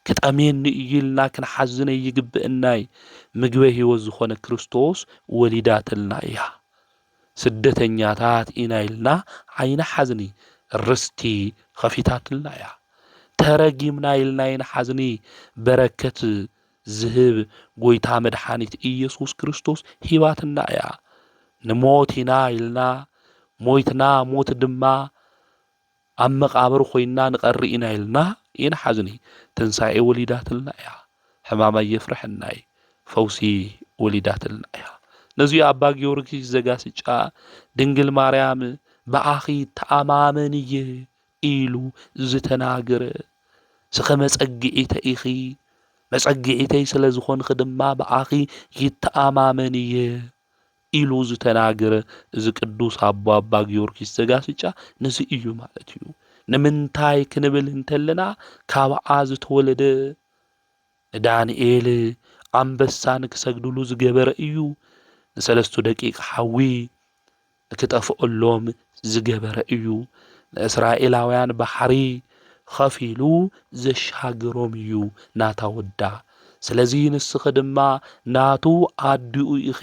ክጠሜኒ እዩ ኢልና ክንሓዝነ ይግብእናይ ምግበ ሕይወት ዝኾነ ክርስቶስ ወሊዳትልና እያ ስደተኛታት ኢና ኢልና ዓይና ሓዝኒ ርስቲ ኸፊታትልና እያ ተረጊምና ኢልና ዓይና ሓዝኒ በረከት ዝህብ ጎይታ መድኃኒት ኢየሱስ ክርስቶስ ሂባትና እያ ንሞት ኢና ኢልና ሞይትና ሞት ድማ ኣብ መቃብር ኮይና ንቐሪ ኢና ኢልና ኢና ሓዝኒ ትንሣኤ ወሊዳትልና እያ ሕማማ የፍርሕናይ ፈውሲ ወሊዳትልና እያ ነዚ ኣባ ጊዮርጊስ ዘጋስጫ ድንግል ማርያም ብኣኺ ተኣማመንየ ኢሉ ዝተናገረ ስኸ መጸጊዒተ ኢኺ መጸጊዒተይ ስለ ዝኾንክ ድማ ብኣኺ ይተኣማመንየ ኢሉ ዝተናገረ እዚ ቅዱስ ኣባ ጊዮርጊስ ዘጋስጫ ነዚ እዩ ማለት እዩ ንምንታይ ክንብል እንተለና ካብኣ ዝተወለደ ዳንኤል ኣንበሳ ንክሰግድሉ ዝገበረ እዩ ንሰለስቱ ደቂቕ ሓዊ ንክጠፍአሎም ዝገበረ እዩ ንእስራኤላውያን ባሕሪ ኸፊሉ ዘሻግሮም እዩ ናታ ወዳ ስለዚ ንስኺ ድማ ናቱ ኣዲኡ ኢኺ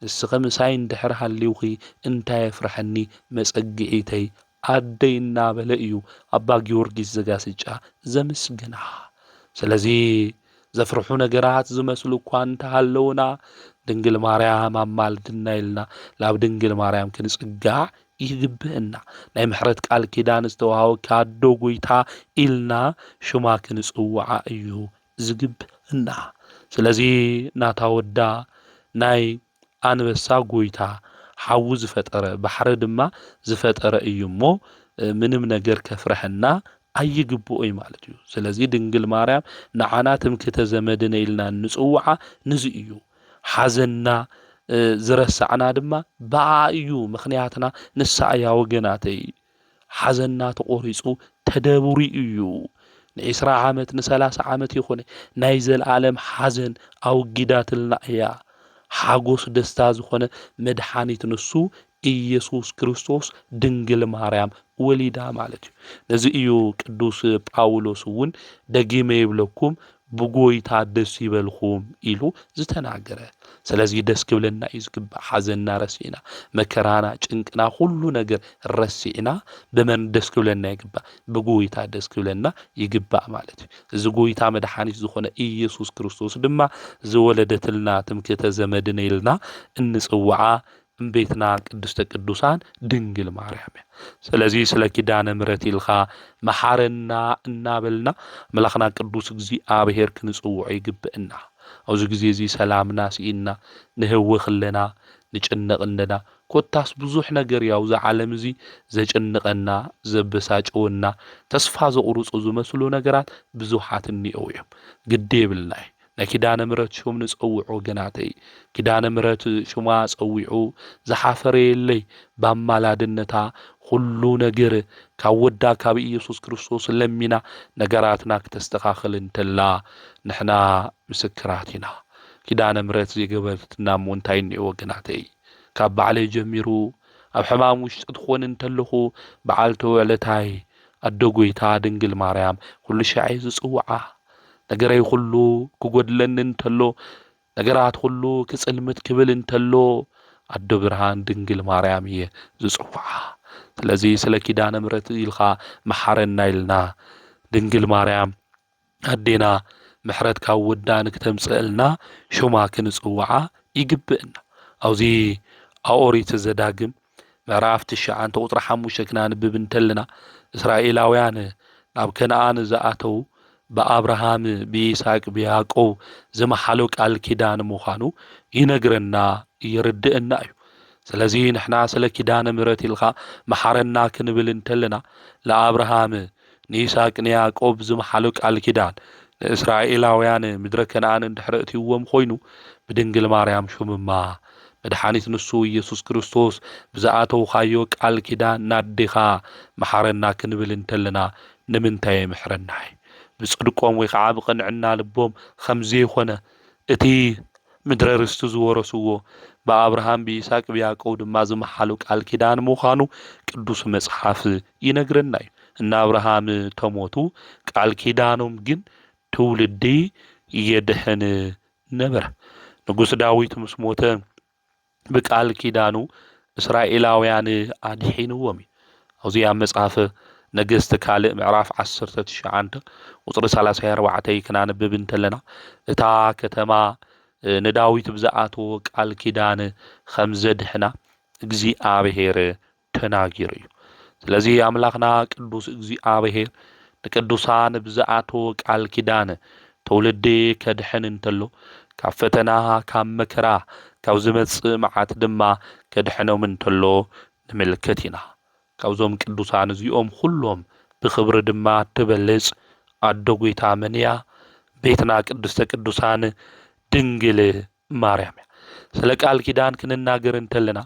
ንስኺ ምሳይ እንድሕር ሃልዩኺ እንታይ የፍርሐኒ መጸጊዒተይ ኣደይ እናበለ እዩ ኣባ ጊዮርጊስ ዘጋስጫ ዘምስግና ስለዚ ዘፍርሑ ነገራት ዝመስሉ እኳ እንተሃለውና ድንግል ማርያም ኣማልድና ኢልና ላብ ድንግል ማርያም ክንጽጋዕ ይግብአና ናይ ምሕረት ቃል ኪዳን ዝተዋሃበካ ኣዶ ጎይታ ኢልና ሽማ ክንጽዋዓ እዩ ዝግብአና ስለዚ ናታ ወዳ ናይ አንበሳ ጎይታ ሓዊ ዝፈጠረ ባሕሪ ድማ ዝፈጠረ እዩ እሞ ምንም ነገር ከፍረሐና ኣይግብኦይ ማለት እዩ ስለዚ ድንግል ማርያም ንዓና ትምክህተ ዘመድነ ኢልና ንጽዋዓ ንዚ እዩ ሓዘና ዝረሳዕና ድማ በኣ እዩ ምኽንያትና ንሳእያ ወገናተይ ሓዘና ተቆሪጹ ተደብሪ እዩ ን20 ዓመት ን30 ዓመት ይኾነ ናይ ዘለዓለም ሓዘን ኣውጊዳትልና እያ ሓጎስ ደስታ ዝኾነ መድኃኒት ንሱ ኢየሱስ ክርስቶስ ድንግል ማርያም ወሊዳ ማለት እዩ ነዚ እዩ ቅዱስ ጳውሎስ እውን ደጊመ ይብለኩም ብጎይታ ደስ ይበልኩም ኢሉ ዝተናገረ ስለዚ ደስ ክብለና እዩ ዝግባእ ሓዘንና ረሲዕና መከራና ጭንቅና ሁሉ ነገር ረሲዕና በመን ደስ ክብለና ይግባእ ብጎይታ ደስ ክብለና ይግባእ ማለት እዩ እዚ ጎይታ መድኃኒት ዝኾነ ኢየሱስ ክርስቶስ ድማ ዝወለደትልና ትምክህተ ዘመድነ ኢልና እንጽዋዓ እምቤትና ቅድስተ ቅዱሳን ድንግል ማርያም ስለዚ ስለ ኪዳነ ምሕረት ኢልኻ መሐረና እናበልና መላኽና ቅዱስ እግዚአብሔር ክንጽውዖ ይግብአና ኣብዚ ግዜ እዚ ሰላምና ሲኢና ንህወ ኽለና ንጭነቕና ኮታስ ብዙሕ ነገር ያው ዘዓለም እዚ ዘጭንቀና ዘበሳጭወና ተስፋ ዘቁርጹ ዝመስሉ ነገራት ብዙሓት እንየው እዮም ግድ ይብልናይ ነኪዳነ ምሕረት ሹም ንጸውዖ ገናተይ ኪዳነ ምሕረት ሹማ ጸዊዑ ዝሓፈረ የለይ ባማላድነታ ሁሉ ነገር ካብ ወዳ ካብ ኢየሱስ ክርስቶስ ለሚና ነገራትና ክተስተኻኽል እንተላ ንሕና ምስክራት ኢና ኪዳነ ምሕረት ዝገበረትና እንታይ እንየው ገናተይ ካብ ባዕለይ ጀሚሩ ኣብ ሕማም ውሽጢ ትኾን እንተለኹ በዓልቲ ዕለታይ ኣዶ ጎይታ ድንግል ማርያም ኩሉ ሻዕይ ዝጽውዓ ነገረይ ሁሉ ክጎድለኒ እንተሎ ነገራት ሁሉ ክጽልምት ክብል እንተሎ ኣዶ ብርሃን ድንግል ማርያም እየ ዝጽውዓ ስለዚ ስለ ኪዳነ ምሕረት ኢልኻ መሐረና ኢልና ድንግል ማርያም ኣዴና ምሕረት ካብ ወዳ ንክተምጽእልና ሹማ ክንጽውዓ ይግብአና ኣብዚ ኣኦሪት ዘዳግም ምዕራፍ 9 ቁጥሪ 5 ክናንብብ እንተልና እስራኤላውያን ናብ ከነዓን ዝኣተው በአብርሃም በይስሐቅ በያዕቆብ ዝመሐለው ቃል ኪዳን ምዃኑ ይነግረና ይርድእና እዩ ስለዚ ንሕና ስለ ኪዳነ ምሕረት ኢልኻ መሐረና ክንብል እንተልና ለአብርሃም ንይስሐቅ ንያዕቆብ ዝመሐለው ቃል ኪዳን ንእስራኤላውያን ምድረ ከነዓን እንድሕር እትይዎም ኮይኑ ብድንግል ማርያም ሹምማ መድኃኒት ንሱ ኢየሱስ ክርስቶስ ብዝኣተውኻዮ ቃል ኪዳን ናዴኻ መሐረና ክንብል እንተልና ንምንታይ ምሕረናይ ብጽድቆም ወይ ከዓ ብቕንዕና ልቦም ከምዚ ይኾነ እቲ ምድረ ርስቲ ዝወረስዎ በአብርሃም በይስሐቅ በያዕቆብ ድማ ዝመሐለው ቃል ኪዳን ምዃኑ ቅዱስ መጽሓፍ ይነግረና እዩ እና አብርሃም ተሞቱ ቃል ኪዳኖም ግን ትውልዲ የድሕን ነበረ ንጉስ ዳዊት ምስ ሞተ በቃል ኪዳኑ እስራኤላውያን አድሒንዎም ኣብዚ ኣብ መጽሓፍ ነገሥት ካልእ ምዕራፍ 19 ቁጥሪ 34 ክናንብብ እንተለና እታ ከተማ ንዳዊት ብዝኣተዎ ቃል ኪዳን ከም ዘድሕና እግዚአብሔር ተናጊሩ እዩ ስለዚ ኣምላኽና ቅዱስ እግዚአብሔር ንቅዱሳን ብዝኣተዎ ቃል ኪዳን ትውልዲ ከድሕን እንተሎ ካብ ፈተና ካብ መከራ ካብ ዝመጽእ መዓት ድማ ከድሕኖም እንተሎ ንምልከት ኢና ካብዞም ቅዱሳን እዚኦም ሁሎም ብኽብሪ ድማ ትበልጽ ኣዶ ጎይታ መንያ ቤትና ቅድስተ ቅዱሳን ድንግል ማርያም ስለ ቃል ኪዳን ክንናገር እንተለና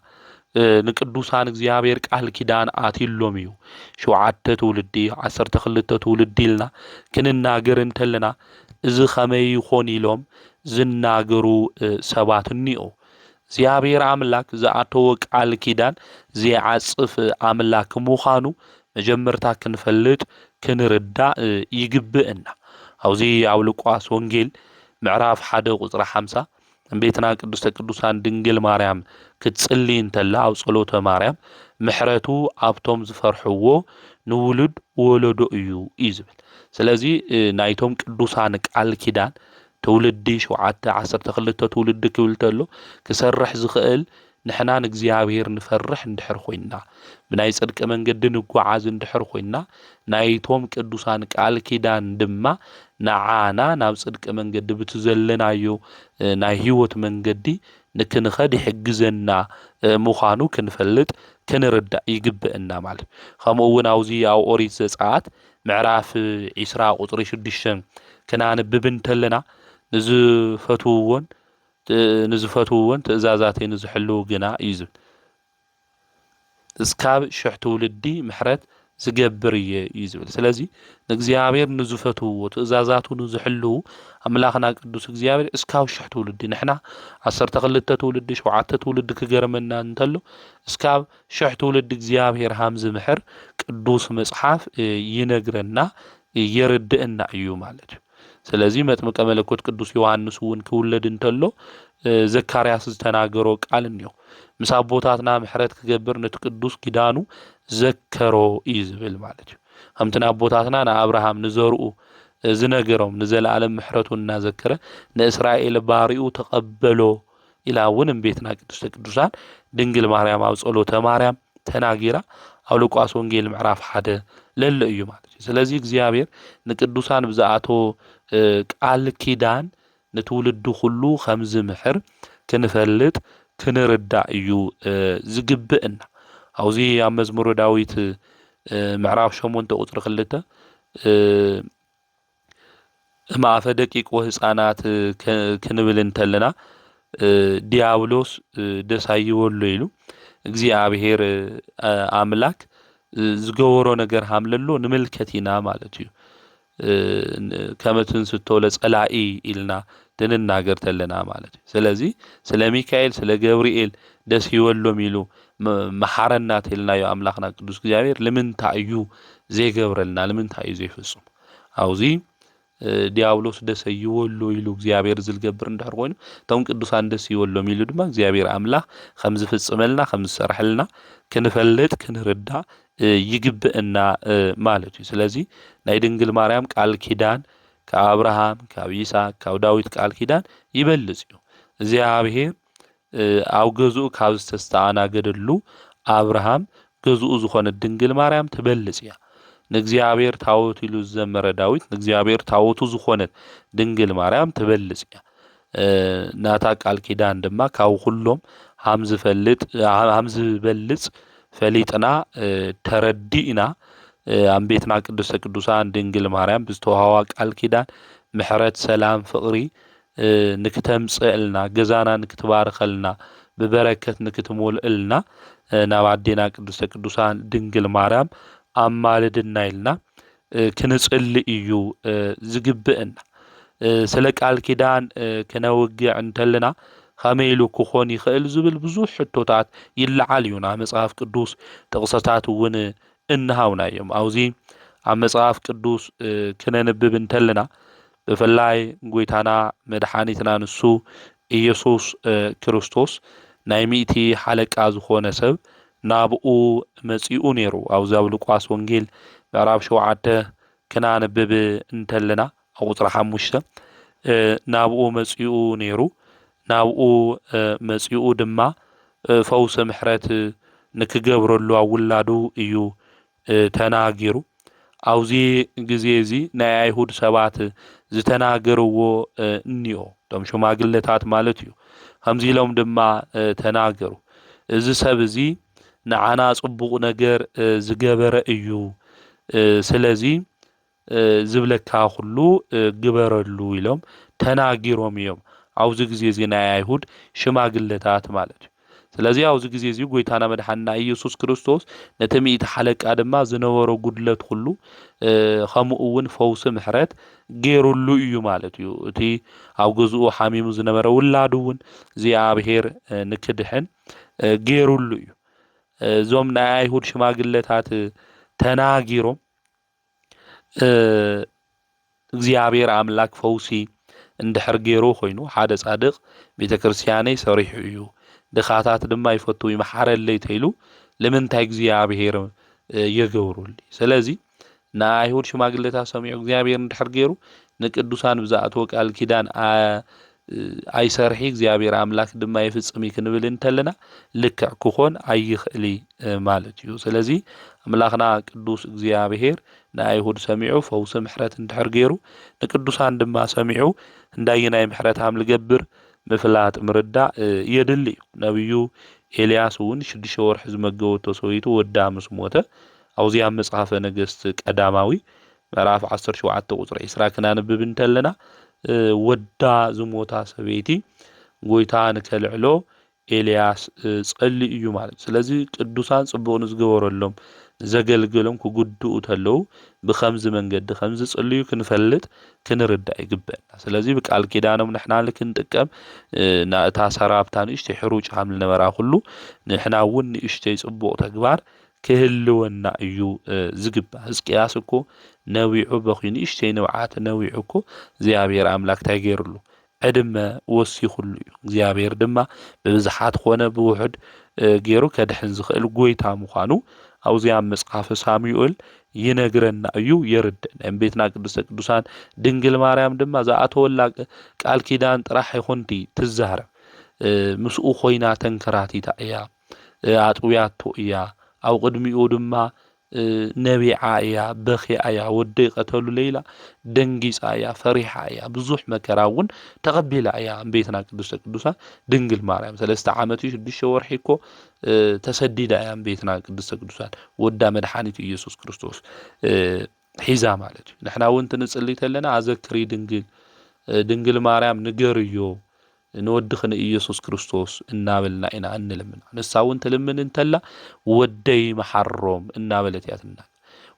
ንቅዱሳን እግዚአብሔር ቃል ኪዳን ኣትሎም እዩ 7 ትውልዲ 12 ትውልዲ ኢልና ክንናገር እንተለና እዚ ኸመይ ይኾን ኢሎም ዝናገሩ ሰባት እንኦ እግዚአብሔር አምላክ ዝኣተወ ቃል ኪዳን ዝዓጽፍ አምላክ ምዃኑ መጀመርታ ክንፈልጥ ክንርዳእ ይግብእና አውዚ ኣብ ሉቃስ ወንጌል ምዕራፍ 1 ቁጽሪ 50 እምቤትና ቅድስተ ቅዱሳን ድንግል ማርያም ክትጽሊ እንተላ ኣብ ጸሎተ ማርያም ምሕረቱ ኣብቶም ዝፈርሕዎ ንውሉድ ወለዶ እዩ ይዝብል። ስለዚ ናይቶም ቅዱሳን ቃል ኪዳን ትውልዲ 7-12 ትውልዲ ክብል ተሎ ክሰርሕ ዝኽእል ንሕና ንእግዚአብሔር ንፈርሕ እንድሕር ኮይና ብናይ ጽድቂ መንገዲ ንጓዓዝ እንድሕር ኮይና ናይቶም ቅዱሳን ቃል ኪዳን ድማ ንዓና ናብ ጽድቂ መንገዲ ብትዘለናዮ ናይ ህይወት መንገዲ ንክንኸድ ይሕግዘና ምዃኑ ክንፈልጥ ክንርዳእ ይግብአና ማለት ከምኡ እውን አውዚ ኣብ ኦሪት ዘጸአት ምዕራፍ 20 ቁጽሪ 6 ክናንብብ እንተለና ንዝፈትውዎን ትእዛዛተይ ንዝሕልው ግና ይዝብል እስካብ 1000 ትውልዲ ምሕረት ዝገብር ይዝብል። ስለዚ ንእግዚአብሔር ንዝፈትውዎ ትእዛዛቱ ንዝሕልው ኣምላኽና ቅዱስ እግዚአብሔር እስካብ 1000 ትውልዲ ንሕና 12 ትውልዲ 7 ትውልዲ ክገርመና እንተሎ እስካብ 1000 ትውልዲ እግዚአብሔር ሃም ዝምሕር ቅዱስ መጽሓፍ ይነግረና የርድእና እዩ ማለት እዩ። ስለዚህ መጥምቀ መለኮት ቅዱስ ዮሐንስ እውን ክውለድ እንተሎ ዘካርያስ ዝተናገሮ ቃል እንዮ ምስ ኣቦታትና ምሕረት ክገብር ነቲ ቅዱስ ኪዳኑ ዘከሮ ይዝብል ማለት እዩ። ከምቲ ኣቦታትና ንኣብርሃም ንዘርኡ ዝነገሮም ንዘለዓለም ምሕረቱ እናዘከረ ንእስራኤል ባሪኡ ተቀበሎ ኢላ እውን እምቤትና ቅድስተ ቅዱሳን ድንግል ማርያም ኣብ ጸሎተ ማርያም ተናጊራ ኣብ ሉቃስ ወንጌል ምዕራፍ 1 ለለ እዩ ማለት እዩ። ስለዚ እግዚአብሔር ንቅዱሳን ብዝኣቶ ቃል ኪዳን ንትውልዱ ሁሉ ከም ዝምሕር ክንፈልጥ ክንርዳእ እዩ ዝግብእና። አውዚ ኣብ መዝሙረ ዳዊት ምዕራፍ 8 ቁጽሪ 2 ማዕፈ ደቂቅ ወህፃናት ክንብል እንተለና ዲያብሎስ ደስ ኣይበሎ ኢሉ እግዚአብሔር አምላክ ዝገበሮ ነገር ሃምለሎ ንምልከት ኢና ማለት እዩ። ከመትን ስተወለ ጸላኢ ኢልና ድንናገር ተለና ማለት እዩ። ስለዚ ስለ ሚካኤል ስለ ገብርኤል ደስ ይበሎም ኢሉ መሐረና ተልናዮ አምላኽና ቅዱስ እግዚአብሔር ለምንታይ እዩ ዘይገብረልና ለምንታይ እዩ ዘይፍጹም አውዚ ዲያብሎስ ደስ ይበሎ ኢሉ እግዚአብሔር ዝልገብር እንድሕር ኮይኑ ቶም ቅዱሳን ደስ ይበሎም ኢሉ ድማ እግዚአብሔር አምላኽ ከም ዝፍጽመልና ከም ዝሰርሐልና ክንፈልጥ ክንርዳእ ይግብእና ማለት እዩ። ስለዚ ናይ ድንግል ማርያም ቃል ኪዳን ከአብርሃም ካብ ይስሐቅ ካብ ዳዊት ቃል ኪዳን ይበልጽ እዩ። እግዚአብሔር ኣብ ገዝኡ ካብ ዝተስተኣናገደሉ አብርሃም ገዝኡ ዝኾነ ድንግል ማርያም ትበልጽ እያ። ንእግዚአብሔር ታቦት ኢሉ ዝዘመረ ዳዊት ንእግዚአብሔር ታቦቱ ዝኾነት ድንግል ማርያም ትበልጽ እያ። ናታ ቃል ኪዳን ድማ ካብ ሁሎም ሃም ዝበልጽ ፈሊጥና ተረዲእና ኣንቤትና ቅድስተ ቅዱሳን ድንግል ማርያም ብዝተዋሃባ ቃል ኪዳን ምሕረት ሰላም ፍቕሪ ንክተምጽእልና ገዛና ንክትባርከልና ብበረከት ንክትሞልእልና ናብ ኣዴና ቅድስተ ቅዱሳን ድንግል ማርያም ኣማልድና ኢልና ክንጽሊ እዩ ዝግብእና። ስለ ቃል ኪዳን ክነውግዕ እንተልና ከመይ ኢሉ ክኾን ይኽእል ዝብል ብዙሕ ሕቶታት ይለዓል እዩ። ናብ መጽሓፍ ቅዱስ ጥቕስታት እውን እንሃውና እዮም። አውዚ ኣብ መጽሓፍ ቅዱስ ክነንብብ እንተልና ብፍላይ ጎይታና መድኃኒትና ንሱ ኢየሱስ ክርስቶስ ናይ ሚእቲ ሓለቃ ዝኾነ ሰብ ናብኡ መጺኡ ነይሩ። አውዚ ኣብ ሉቃስ ወንጌል ምዕራፍ 7 ክናንብብ እንተልና ኣብ ቁጽሪ 5 ናብኡ መጺኡ ነይሩ። ናብኡ መጺኡ ድማ ፈውሲ ምሕረት ንክገብረሉ ኣብ ውላዱ እዩ ተናጊሩ። አውዚ ግዜ እዚ ናይ ኣይሁድ ሰባት ዝተናገርዎ እንዮ ቶም ሽማግለታት ማለት እዩ። ከምዚ ኢሎም ድማ ተናገሩ እዚ ሰብ እዚ ንዓና ጽቡቕ ነገር ዝገበረ እዩ ስለዚ ዝብለካ ሁሉ ግበረሉ ኢሎም ተናጊሮም እዮም። አውዚ ግዜ እዚ ናይ ኣይሁድ ሽማግለታት ማለት እዩ። ስለዚ አውዚ ግዜ እዚ ጎይታና መድኃኒትና ኢየሱስ ክርስቶስ ነቲ ሚእቲ ሓለቃ ድማ ዝነበሮ ጉድለት ሁሉ ከምኡ እውን ፈውሲ ምሕረት ገይሩሉ እዩ ማለት እዩ። እቲ ኣብ ገዝኡ ሓሚሙ ዝነበረ ውላዱ እውን እግዚአብሔር ንክድሕን ገይሩሉ እዩ። እዞም ናይ ኣይሁድ ሽማግለታት ተናጊሮም እግዚአብሔር አምላክ ፈውሲ እንድሕር ገይሩ ኮይኑ ሓደ ጻድቕ ቤተክርስትያነይ ሰሪሑ እዩ ድኻታት ድማ ይፈቱ ይመሓረለይ ተይሉ ለምንታይ እግዚአብሔር የገብሩልይ ስለዚ ናይሁድ ሽማግሌታት ሰሚዑ እግዚአብሔር እንድሕር ገይሩ ንቅዱሳን ብዛእትዎ ቃል ኪዳን ኣይሰርሒ እግዚአብሔር አምላክ ድማ ይፍጽም ክንብል እንተለና ልክዕ ክኾን ኣይኽእሊ ማለት እዩ ስለዚ አምላኽና ቅዱስ እግዚአብሔር ናይሁድ ሰሚዑ ፈውስ ምሕረት እንድሕር ገይሩ ንቅዱሳን ድማ ሰሚዑ እንዳይናይ ምሕረት አም ልገብር ምፍላጥ ምርዳእ የድሊ ነብዩ ኤልያስ እውን 6 ወርሕ ዝመገበቶ ሰዊቱ ወዳ ምስ ሞተ አውዚያ መጽሐፈ ነገሥት ቀዳማዊ ምዕራፍ 17 ቁጥር 20 ክናንብብ እንተለና ወዳ ዝሞታ ሰበይቲ ጎይታን ከልዕሎ ኤልያስ ጸሊ እዩ ማለት ስለዚ ቅዱሳን ጽቡቕ ንዝገበረሎም ዘገልግሎም ክጉድኡ ተለው ብኸምዝ መንገዲ ኸምዝ ጸልዩ ክንፈልጥ ክንርዳእ ይግበአና ስለዚ በቃል ኪዳኖም ንሕና ልክንጥቀም ናእታ ሰራብታ ንእሽተይ ሕሩጭ ከም ዝነበራ ሁሉ ንሕና እውን ንእሽተይ ጽቡቕ ተግባር ክህልወና እዩ ዝግባእ ሕዝቅያስ እኮ ነዊዑ በኺኑ ንእሽተይ ንብዓት ነዊዑ እኮ እግዚአብሔር አምላክ ታይ ገይሩሉ ዕድመ ወሲኹሉ እዩ እግዚአብሔር ድማ ብብዝሓት ኾነ ብውሕድ ገይሩ ከድሕን ዝኽእል ጎይታ ምዃኑ አውዚያ መጽሐፈ ሳሙኤል ይነግረና እዩ የርድእና እምቤትና ቅድስተ ቅዱሳን ድንግል ማርያም ድማ ዝኣተወላ ቃል ኪዳን ጥራሕ ይኾንቲ ትዛረብ ምስኡ ኾይና ተንከራቲታ እያ አጥውያቶ እያ አው ቅድሚኡ ድማ ነቢዓ እያ በኺዓ እያ ወደይ ቀተሉ ሌላ ደንጊጻ እያ ፈሪሓ እያ ብዙሕ መከራውን ተቐቢላ እያ እምቤትና ቅድስተ ቅዱሳን ድንግል ማርያም 3 ዓመት 6 ወርሒ እኮ ተሰዲዳ እያ እምቤትና ቅድስተ ቅዱሳን ወዳ መድኃኒት ኢየሱስ ክርስቶስ ሒዛ ማለት እዩ ንሕና እውን ትንጽልይ ተለና አዘክሪ ድንግል ማርያም ንገርዮ ንወድኽን ኢየሱስ ክርስቶስ እናበልና ኢና እንልምና ንሳውን ትልምን እንተላ ወደይ መሐሮም እናበለት ያትና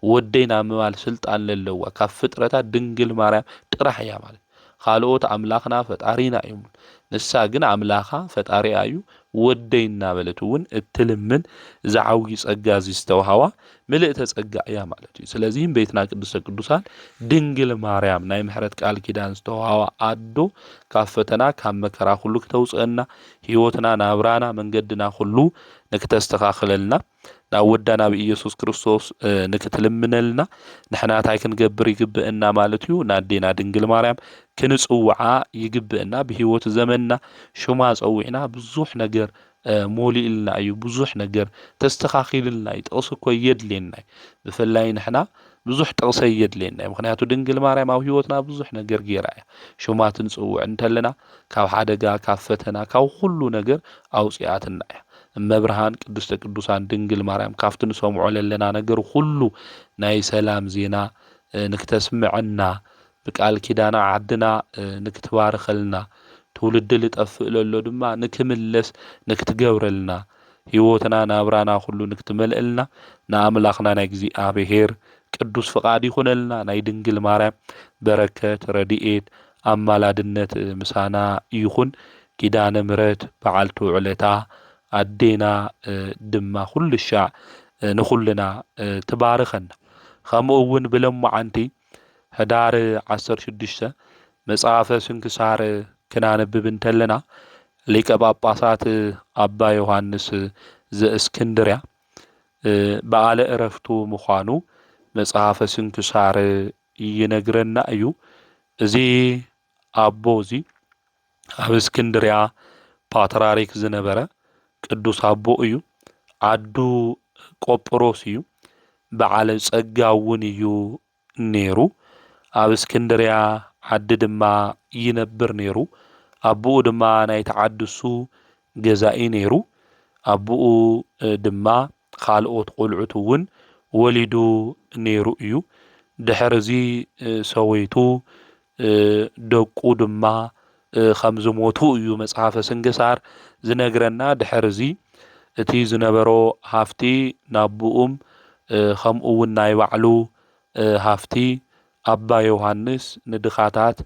ወደይና መማል ስልጣን ለለዋ ካብ ፍጥረታት ድንግል ማርያም ጥራሕ እያ ማለት ካልኦት አምላኽና ፈጣሪና እዩ ንሳ ግን አምላኻ ፈጣሪ እዩ ወደይ እናበለት እውን እትልምን ዝዓዊ ጸጋ ዝተውሃዋ ምልእተ ጸጋ እያ ማለት እዩ ስለዚህ ቤትና ቅዱሰ ቅዱሳን ድንግል ማርያም ናይ ምሕረት ቃል ኪዳን ዝተውሃዋ አዶ ካብ ፈተና ካብ መከራ ሁሉ ክተውፅአና ህይወትና ናብራና መንገድና ሁሉ ንክተስተኻኽለልና ናብ ወዳና ብኢየሱስ ክርስቶስ ንክትልምነልና ንሕና ታይ ክንገብር ይግብአና ማለት እዩ ናዴና ድንግል ማርያም ክንጽውዓ ይግብአና ብህይወት ዘመንና ሹማ ጸዊዕና ብዙሕ ነገር ሞሊእልና እዩ ብዙሕ ነገር ተስተኻኺልና ይጠቕስ እኮ የድልየና ብፍላይ ንሕና ብዙሕ ጠቕሰ የድልየና ምክንያቱ ድንግል ማርያም ኣብ ህይወትና ብዙሕ ነገር ገይራ እያ ሹማ ትንጽውዕ እንተለና ካብ ሓደጋ ካብ ፈተና ካብ ሁሉ ነገር ኣውጽያትና እያ እመብርሃን ቅድስተ ቅዱሳን ድንግል ማርያም ካብቲ ንሰምዖ ለለና ነገር ሁሉ ናይ ሰላም ዜና ንክተስምዐና ብቃል ኪዳና ዓድና ንክትባርኸልና ትውልድ ልጠፍእ ለሎ ድማ ንክምለስ ንክትገብረልና ህይወትና ናብራና ሁሉ ንክትመልአልና ንኣምላኽና ናይ እግዚአብሔር ቅዱስ ፍቃድ ይኹነልና ናይ ድንግል ማርያም በረከት ረድኤት ኣማላድነት ምሳና ይኹን ኪዳነ ምሕረት በዓልቲ ውዕለታ አዴና ድማ ሁሉ ሻዕ ንኹልና ትባርኸና ከምኡ እውን ብለማዓንቲ ህዳር 16 መጽሐፈ ስንክሳር ክናነብብ እንተለና ሊቀ ጳጳሳት አባ ዮሐንስ ዘእስክንድርያ በዓለ ዕረፍቱ ምዃኑ መጽሐፈ ስንክሳር ይነግረና እዩ እዚ አቦ እዚ ኣብ እስክንድርያ ፓትርያርክ ዝነበረ ቅዱስ አቦ እዩ ዓዱ ቆጵሮስ እዩ በዓለ ጸጋ እውን እዩ ነይሩ ኣብ እስክንድርያ ዓዲ ድማ ይነብር ነይሩ አቡኡ ድማ ናይ ተዓድሱ ገዛኢ ነይሩ አቡኡ ድማ ካልኦት ቆልዑት እውን ወሊዱ ነይሩ እዩ ድሕርዚ ሰወይቱ ደቁ ድማ ከም ዝሞቱ እዩ መጽሐፈ ስንክሳር ዝነግረና ድሕርዚ እቲ ዝነበሮ ሃፍቲ ናብኡም ከምኡ እውን ናይ ባዕሉ ሃፍቲ አባ ዮሐንስ ንድኻታት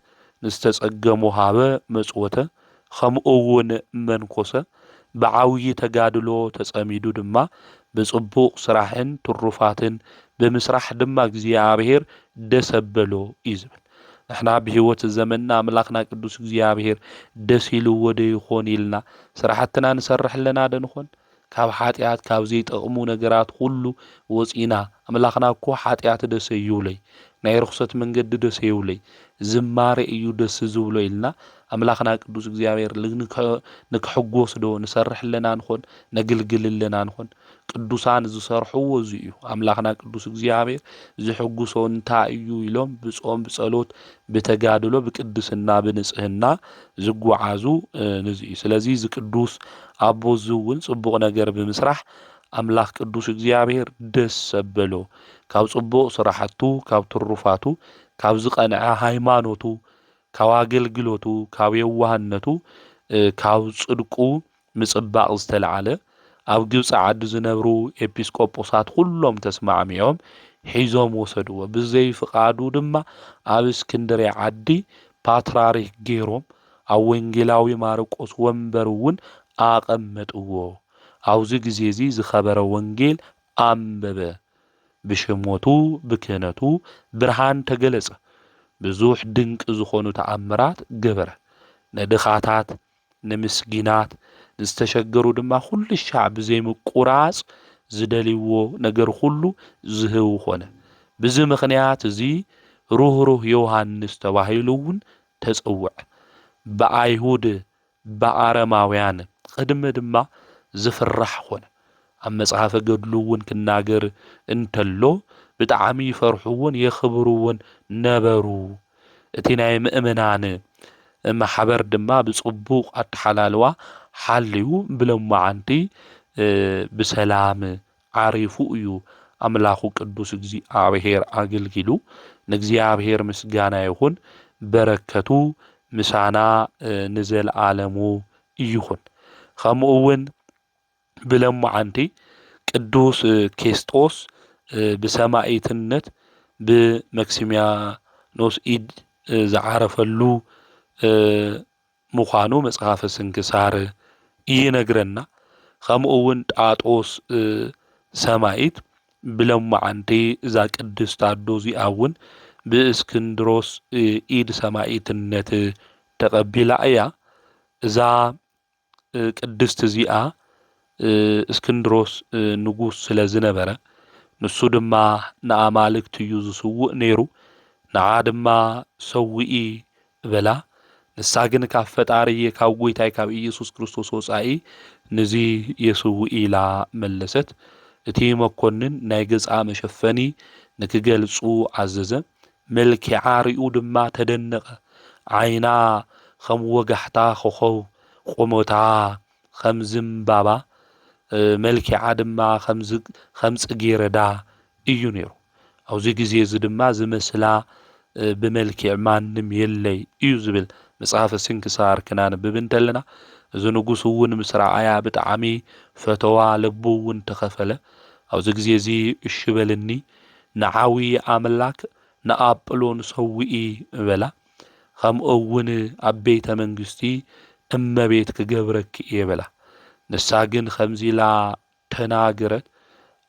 ንስተጸገሙ ሃበ መጽወተ ከምኡ እውን መንኮሰ ብዓውይ ተጋድሎ ተጸሚዱ ድማ ብጽቡቕ ስራሕን ትሩፋትን ብምስራሕ ድማ እግዚኣብሔር ደስ ኣበሎ እዩ ዝብል። ንሕና ብህይወት ዘመንና ኣምላኽና ቅዱስ እግዚኣብሔር ደስ ኢልዎ ዶ ይኾን ኢልና ስራሕትና ንሰርሕ ኣለና ዶ ንኾን? ካብ ኃጢአት ካብ ዘይጠቕሙ ነገራት ሁሉ ወፂና ኣምላኽና እኮ ኃጢአት ደስ ይብለይ ናይ ርኩሰት መንገዲ ደስ ይብለይ ዝማሬ እዩ ደስ ዝብሎ ኢልና ኣምላኽና ቅዱስ እግዚኣብሔር ንክሕጎስ ዶ ንሰርሕ ኣለና ንኾን? ነግልግል ኣለና ንኾን? ቅዱሳን ዝሰርሕዎ እዚ እዩ። ኣምላኽና ቅዱስ እግዚኣብሔር ዝሕጉሶ እንታይ እዩ ኢሎም ብጾም ብጸሎት ብተጋድሎ ብቅድስና ብንጽህና ዝጓዓዙ ነዚ እዩ። ስለዚ ዝቅዱስ ኣቦ እውን ጽቡቕ ነገር ብምስራሕ ኣምላኽ ቅዱስ እግዚኣብሔር ደስ ኣበሎ ካብ ጽቡቕ ስራሕቱ ካብ ትሩፋቱ ካብ ዝቐንዐ ሃይማኖቱ ካብ ኣገልግሎቱ ካብ የዋህነቱ ካብ ጽድቁ ምጽባቕ ዝተለዓለ ኣብ ግብፂ ዓዲ ዝነብሩ ኤጲስቆጶሳት ኩሎም ተስማዕሚዖም ሒዞም ወሰድዎ። ብዘይ ፍቃዱ ድማ ኣብ እስክንድርያ ዓዲ ፓትርያርክ ገይሮም ኣብ ወንጌላዊ ማርቆስ ወንበር እውን ኣቐመጥዎ። ኣብዚ ግዜ እዚ ዝኸበረ ወንጌል ኣንበበ ብሽሞቱ ብክህነቱ ብርሃን ተገለጸ። ብዙሕ ድንቂ ዝኾኑ ተኣምራት ገበረ። ነድኻታት ንምስጊናት ንዝተሸገሩ ድማ ኩሉ ሻዕ ብዘይምቁራጽ ዝደልይዎ ነገር ሁሉ ዝህቡ ኾነ። ብዚ ምኽንያት እዚ ሩህሩህ ዮሃንስ ተባሂሉ እውን ተጸውዐ። ብኣይሁድ ብኣረማውያን ቅድሚ ድማ ዝፍራሕ ኾነ። ኣብ መጽሓፈ ገድሉ እውን ክናገር እንተሎ ብጣዕሚ ይፈርሕውን የኽብሩውን ነበሩ። እቲ ናይ ምእመናን ማሕበር ድማ ብጽቡቕ ኣተሓላልዋ ሓልዩ ብሎማዓንቲ ብሰላም ዓሪፉ እዩ ኣምላኹ ቅዱስ እግዚኣብሔር ኣገልጊሉ። ንእግዚኣብሔር ምስጋና ይኹን፣ በረከቱ ምሳና ንዘለዓለሙ ይኹን። ከምኡ እውን ብሎማዓንቲ ቅዱስ ኬስጦስ ብሰማዕትነት ብመክሲምያኖስ ኢድ ዝዓረፈሉ ምዃኑ መጽሓፈ ስንክሳር ይነግረና። ከምኡ እውን ጣጦስ ሰማዕት ብሎማዓንቲ እዛ ቅድስት ኣዶ እዚኣ እውን ብእስክንድሮስ ኢድ ሰማዕትነት ተቐቢላ እያ። እዛ ቅድስት እዚኣ እስክንድሮስ ንጉስ ስለ ዝነበረ ንሱ ድማ ንኣማልክቲ እዩ ዝስውእ ነይሩ። ንዓ ድማ ሰውኢ በላ። ንሳ ግን ካብ ፈጣሪየ ካብ ጎይታይ ካብ ኢየሱስ ክርስቶስ ወፃኢ ነዚ የስውኢ ኢላ መለሰት። እቲ መኮንን ናይ ገጻ መሸፈኒ ንክገልጹ ዓዘዘ። መልክዓ ርኡ ድማ ተደነቐ። ዓይና ከም ወጋሕታ ኮኸብ፣ ቁመታ ከም ዝምባባ፣ መልክዓ ድማ ከም ጽጌረዳ እዩ ነይሩ። ኣብዚ ግዜ እዚ ድማ ዝመስላ ብመልክዕ ማንም የለይ እዩ ዝብል መጽሓፈ ስንክሳር ክናንብብ እንተለና እዚ ንጉስ እውን ምስ ረኣያ ብጣዕሚ ፈተዋ ልቡ እውን ተኸፈለ። ኣብዚ ግዜ እዚ እሺ በልኒ ንዓብዪ ኣምላክ ንኣጵሎን ሰውኢ በላ። ከምኡ እውን ኣብ ቤተ መንግስቲ እመቤት ክገብረኪ እየ በላ። ንሳ ግን ከምዚ ኢላ ተናገረት፣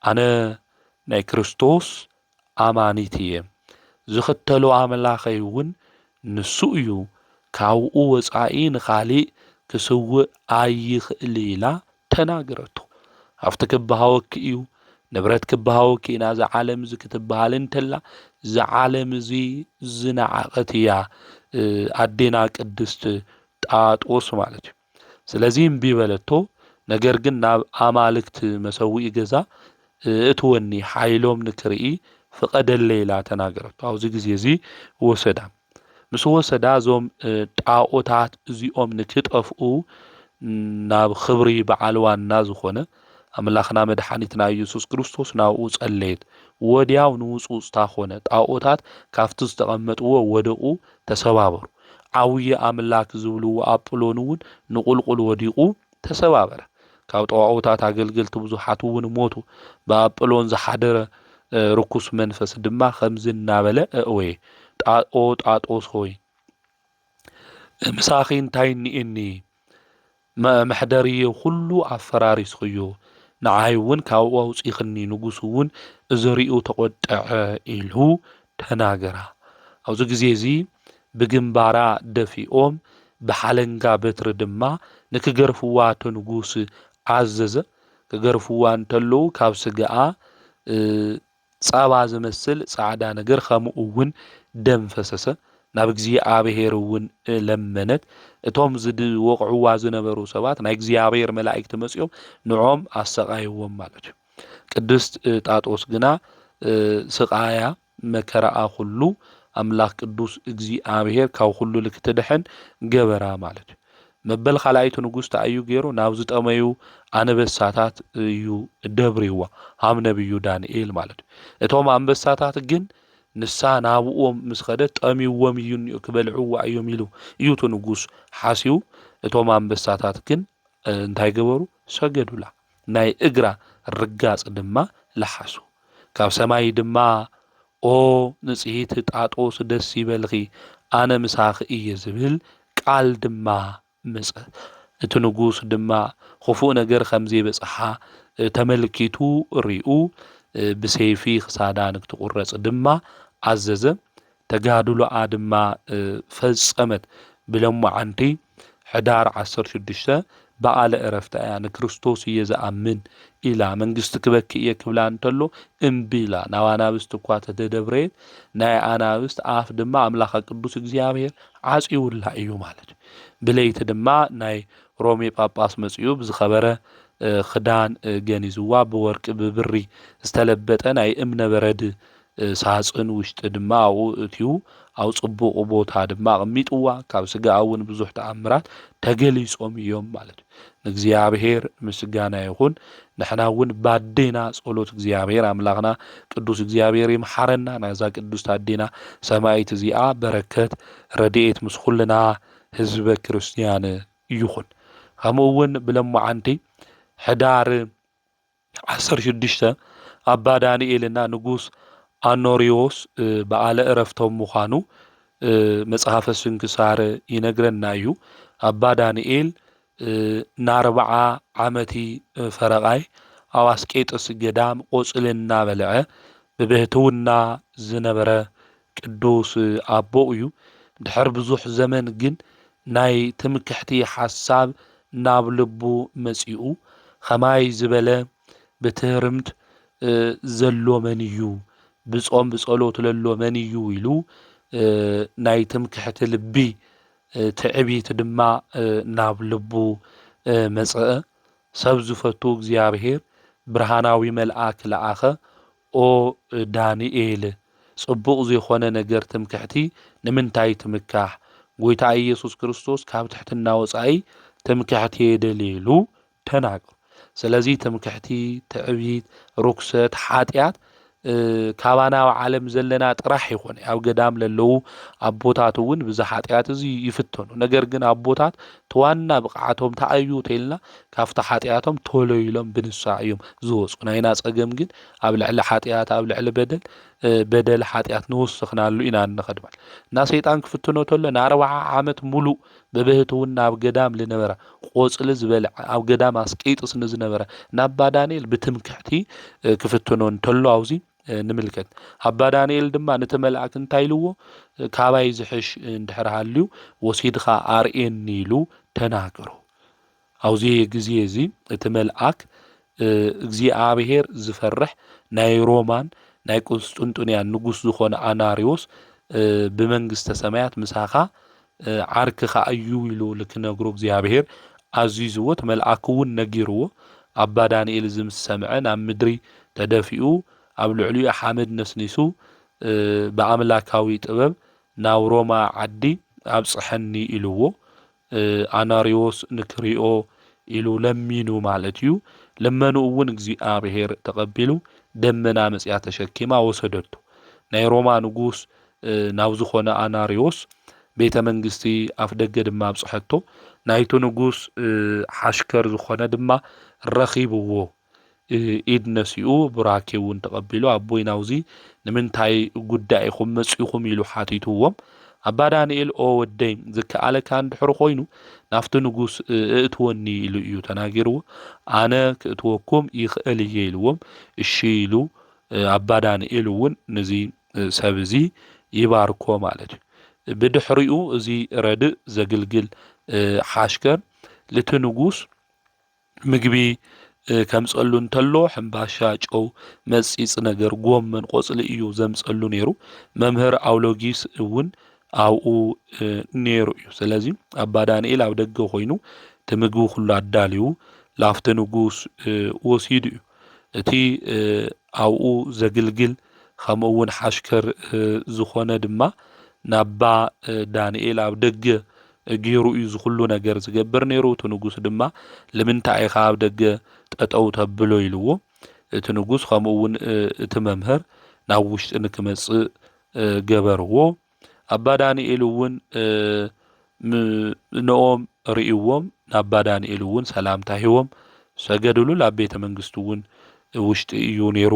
ኣነ ናይ ክርስቶስ ኣማኒት እየ፣ ዝኽተሎ ኣምላኸይ እውን ንሱ እዩ፣ ካብኡ ወፃኢ ንኻሊእ ክስውእ ኣይኽእል ኢላ ተናገረቱ። ኣብቲ ክበሃወኪ እዩ ንብረት ክበሃወኪ ኢና እዚ ዓለም እዚ ክትበሃል እንተላ እዚ ዓለም እዚ ዝነዓቐት እያ ኣዴና ቅድስት ጣጦስ ማለት እዩ። ስለዚ እምቢ በለቶ። ነገር ግን ናብ ኣማልክቲ መሰዊኢ ገዛ እትወኒ ሓይሎም ንክርኢ ፍቐደለይ ኢላ ተናገረቱ። ኣብዚ ግዜ እዚ ወሰዳ። ምስ ወሰዳ እዞም ጣዖታት እዚኦም ንክጠፍኡ ናብ ክብሪ በዓል ዋና ዝኾነ ኣምላኽና መድሓኒትና ኢየሱስ ክርስቶስ ናብኡ ጸለየት። ወዲያው ንውፁፅታ ኾነ። ጣዖታት ካብቲ ዝተቐመጥዎ ወደቑ፣ ተሰባበሩ። ዓብዪ ኣምላክ ዝብልዎ ኣጵሎን እውን ንቁልቁል ወዲቑ ተሰባበረ። ካብ ጣዖታት ኣገልገልቲ ብዙሓት እውን ሞቱ። ብኣጵሎን ዝሓደረ ርኩስ መንፈስ ድማ ከምዚ እናበለ ወይ ጣጦስ ሆይ ምሳኺ እንታይ እኒአኒ መሕደርየ ኩሉ ኣፈራሪስኽዮ፣ ንዓይውን ካብኡ ኣውፂኽኒ ንጉስ እውን እዘሪኡ ተቖጠዐ ኢሉ ተናገራ። ኣብዚ ግዜ እዚ ብግንባራ ደፊኦም ብሓለንጋ በትሪ ድማ ንክገርፍዋ እቶ ንጉስ ኣዘዘ። ክገርፍዋ እንተለዉ ካብ ስጋኣ ጸባ ዝመስል ጻዕዳ ነገር ከምኡ እውን ደም ፈሰሰ። ናብ እግዚኣብሔር እውን ለመነት። እቶም ዝወቕዕዋ ዝነበሩ ሰባት ናይ እግዚኣብሔር መላእክቲ መጺኦም ንዖም ኣሰቃይዎም ማለት እዩ። ቅድስት ጣጦስ ግና ስቃያ መከራኣ ኩሉ ኣምላኽ ቅዱስ እግዚኣብሔር ካብ ኩሉ ልክትድሕን ገበራ ማለት እዩ። መበል ካልኣይቲ ንጉስ እዩ ገይሩ ናብ ዝጠመዩ ኣንበሳታት እዩ ደብሪዋ ሃም ነብዩ ዳንኤል ማለት እዩ። እቶም ኣንበሳታት ግን ንሳ ናብኦም ምስ ኸደት ጠሚዎም እዩ ክበልዕዋ እዮም ኢሉ እዩ እቲ ንጉስ ሓሲቡ። እቶም ኣንበሳታት ግን እንታይ ገበሩ? ሰገዱላ። ናይ እግራ ርጋጽ ድማ ለሓሱ። ካብ ሰማይ ድማ ኦ ንጽሂት ጣጦስ ደስ ይበልኺ ኣነ ምሳኺ እየ ዝብል ቃል ድማ መጸ። እቲ ንጉስ ድማ ክፉእ ነገር ከም ዘይበጽሓ ተመልኪቱ ርኡ ብሰይፊ ክሳዳ ንክትቁረጽ ድማ ኣዘዘ። ተጋድሎኣ ድማ ፈጸመት። ብሎሙዓንቲ ሕዳር 16 በዓለ ዕረፍታ እያ ንክርስቶስ እየ ዝኣምን ኢላ መንግስቲ ክበኪ እየ ክብላ እንተሎ እምቢ ኢላ ናብ ኣናብስቲ እኳ ተደብረየት። ናይ ኣናብስት ኣፍ ድማ ኣምላኽ ቅዱስ እግዚኣብሔር ዓጺውላ እዩ ማለት እዩ። ብለይቲ ድማ ናይ ሮሜ ጳጳስ መጺኡ ብዝኸበረ ክዳን ገኒዝዋ ብወርቂ ብብሪ ዝተለበጠ ናይ እምነ በረድ ሳጽን ውሽጢ ድማ ኣብኡ እትዩ ኣብ ጽቡቕ ቦታ ድማ ኣቕሚጥዋ። ካብ ስጋኣ እውን ብዙሕ ተኣምራት ተገሊጾም እዮም ማለት እዩ። ንእግዚኣብሔር ምስጋና ይኹን። ንሕና እውን ባዴና ጸሎት እግዚአብሔር ኣምላኽና ቅዱስ እግዚአብሔር ይምሓረና። ናዛ ቅዱስ ኣዴና ሰማይት እዚኣ በረከት ረድኤት ምስ ኩልና ህዝበ ክርስቲያን ይኹን። ከምኡ እውን ብሎሙዓንቲ ሕዳር 16 ኣባ ዳንኤልና ንጉስ ኣኖሪዎስ በዓለ ዕረፍቶም ምዃኑ መጽሓፈ ስንክሳር ይነግረና እዩ። ኣባ ዳንኤል ን40 ዓመቲ ፈረቓይ ኣብ ኣስቄጥስ ገዳም ቆጽሊ እናበልዐ ብብህትውና ዝነበረ ቅዱስ ኣቦ እዩ። ድሕሪ ብዙሕ ዘመን ግን ናይ ትምክሕቲ ሓሳብ ናብ ልቡ መጺኡ ኸማይ ዝበለ ብትህርምት ዘሎ መን እዩ ብጾም ብጸሎት ለሎ መን እዩ ኢሉ ናይ ትምክሕቲ ልቢ ትዕቢት ድማ ናብ ልቡ መጽአ። ሰብ ዝፈቱ እግዚአብሔር ብርሃናዊ መልአክ ለኣኸ ኦ ዳንኤል ጽቡቕ ዘይኾነ ነገር ትምክሕቲ ንምንታይ ትምካሕ? ጎይታ ኢየሱስ ክርስቶስ ካብ ትሕትና ወጻኢ ትምክሕቲ የደልየሉ ተናገሩ። ስለዚ ትምክሕቲ፣ ትዕቢት፣ ርኩሰት፣ ሓጢአት ካባና ዓለም ዘለና ጥራሕ ይኾነ ኣብ ገዳም ለለዉ ኣቦታት እውን ብዛ ሓጢአት እዚ ይፍተኑ። ነገር ግን ኣቦታት ተዋና ብቕዓቶም ተኣዩ ተይልና ካብቲ ሓጢአቶም ቶሎ ኢሎም ብንስሓ እዮም ዝወፁ። ናይና ጸገም ግን ኣብ ልዕሊ ሓጢአት ኣብ ልዕሊ በደል ሓጢአት ንወስኽናሉ ኢና ንኸድማል እና ሰይጣን ክፍትኖ ተሎ ን40 ዓመት ሙሉእ ብብህትውና ኣብ ገዳም ዝነበረ ቆጽሊ ዝበልዐ ኣብ ገዳም ኣስቄጥስ ንዝነበረ ናባ ዳንኤል ብትምክሕቲ ክፍትኖ እንተሎ ኣውዚ ንምልከት። ኣባ ዳንኤል ድማ ነቲ መልአክ እንታይ ኢልዎ? ካባይ ዝሕሽ እንድሕር ሃልዩ ወሲድኻ ኣርኤኒ ኢሉ ተናገሮ። ኣብዚ ግዜ እዚ እቲ መልአክ እግዚአብሔር ዝፈርሕ ናይ ሮማን ናይ ቁስጥንጥንያን ንጉስ ዝኾነ ኣናሪዎስ ብመንግስተ ሰማያት ምሳኻ ዓርክኻ እዩ ኢሉ ልክነግሮ እግዚአብሔር ኣዚዝዎ። እቲ መልአክ እውን ነጊርዎ። ኣባ ዳንኤል እዚ ምስ ሰምዐ ናብ ምድሪ ተደፊኡ ኣብ ልዕሊኡ ሓመድ ነስኒሱ ብኣምላካዊ ጥበብ ናብ ሮማ ዓዲ ኣብጽሐኒ ኢልዎ። ኣናሪዎስ ንክሪኦ ኢሉ ለሚኑ ማለት እዩ። ለመኑ እውን እግዚአብሔር ተቐቢሉ ደመና መጽያ ተሸኪማ ወሰደቱ። ናይ ሮማ ንጉስ ናብ ዝኾነ ኣናሪዎስ ቤተ መንግስቲ ኣፍ ደገ ድማ ኣብጽሐቶ። ናይቱ ንጉስ ሓሽከር ዝኾነ ድማ ረኺብዎ ኢድ ነሲኡ ብራኬ እውን ተቐቢሉ ኣቦይ ናውዚ ንምንታይ ጉዳይ ኢኹም መጺኹም ኢሉ ሓቲትዎም። ኣባ ዳንኤል ኦ ወደይ ዝከኣለካ እንድሕር ኮይኑ ናፍቲ ንጉስ እእትወኒ ኢሉ እዩ ተናጊርዎ። ኣነ ክእትወኩም ይኽእል እየ ኢልዎም። እሺ ኢሉ ኣባ ዳንኤል እውን ነዚ ሰብ እዚ ይባርኮ ማለት እዩ። ብድሕሪኡ እዚ ረድእ ዘግልግል ሓሽከር ልቲ ንጉስ ምግቢ ከምፀሉ እንተሎ ሕምባሻ ጨው መፂፅ ነገር ጎመን ቆፅሊ እዩ ዘምፀሉ ነይሩ። መምህር ኣውሎጊስ እውን ኣብኡ ነይሩ እዩ። ስለዚ ኣባ ዳንኤል ኣብ ደገ ኮይኑ እቲ ምግቢ ኩሉ ኣዳልዩ ላፍቲ ንጉስ ወሲዱ እዩ። እቲ ኣብኡ ዘግልግል ከምኡ እውን ሓሽከር ዝኾነ ድማ ናባ ዳንኤል ኣብ ደገ ገይሩ እዩ ዝኩሉ ነገር ዝገብር ነይሩ። እቲ ንጉስ ድማ ንምንታይ ኢኻ ኣብ ደገ ጠጠው ተብሎ ኢልዎ። እቲ ንጉስ ከምኡ እውን እቲ መምህር ናብ ውሽጢ ንክመጽእ ገበርዎ። ኣባ ዳንኤል እውን ነኦም ርእይዎም ናባ ዳንኤል እውን ሰላምታ ሂቦም ሰገድሉ። ኣብ ቤተ መንግስቱ እውን ውሽጢ እዩ ነይሩ።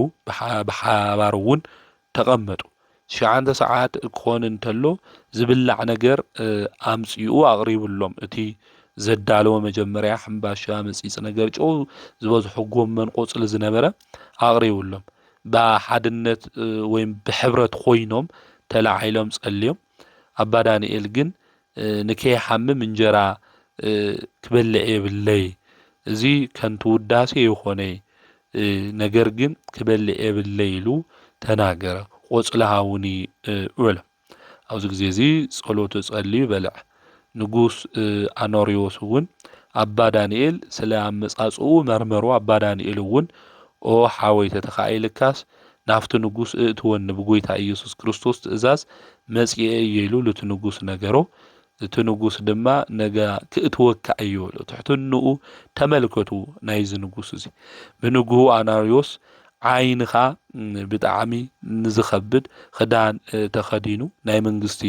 ብሓባር እውን ተቐመጡ። 9 ሰዓት ክኾን እንተሎ ዝብላዕ ነገር ኣምፂኡ ኣቕሪብሎም። እቲ ዘዳለወ መጀመርያ ሕምባሻ መፂፅ ነገር ጨው ዝበዝሖ ጎመን ቆፅሊ ዝነበረ ኣቕሪብሎም። ብሓድነት ወይም ብሕብረት ኮይኖም ተላዒሎም ጸልዮም። ኣባ ዳንኤል ግን ንከይሓምም እንጀራ ክበልዕ የብለይ፣ እዚ ከንቱ ውዳሴ ይኾነ ነገር ግን ክበልዕ የብለይ ኢሉ ተናገረ። ቆፅሊ ሃውኒ በለ። ኣብዚ ግዜ እዚ ጸሎቱ ጸልዩ በልዕ። ንጉስ ኣኖሪዎስ እውን ኣባ ዳንኤል ስለ ኣመጻጽኡ መርመሮ። ኣባ ዳንኤል እውን ኦ ሓወይ ተተኻኢልካስ ናፍቲ ንጉስ እእትወኒ ብጎይታ ኢየሱስ ክርስቶስ ትእዛዝ መጽአ እየ ኢሉ ለቲ ንጉስ ነገሮ። እቲ ንጉስ ድማ ነጋ ክእትወካ እዩ ኢሉ ትሕትንኡ ተመልከቱ። ናይዚ ንጉስ እዚ ብንጉሁ ኣናርዮስ ዓይንኻ ብጣዕሚ ንዝኸብድ ክዳን ተኸዲኑ ናይ መንግስቲ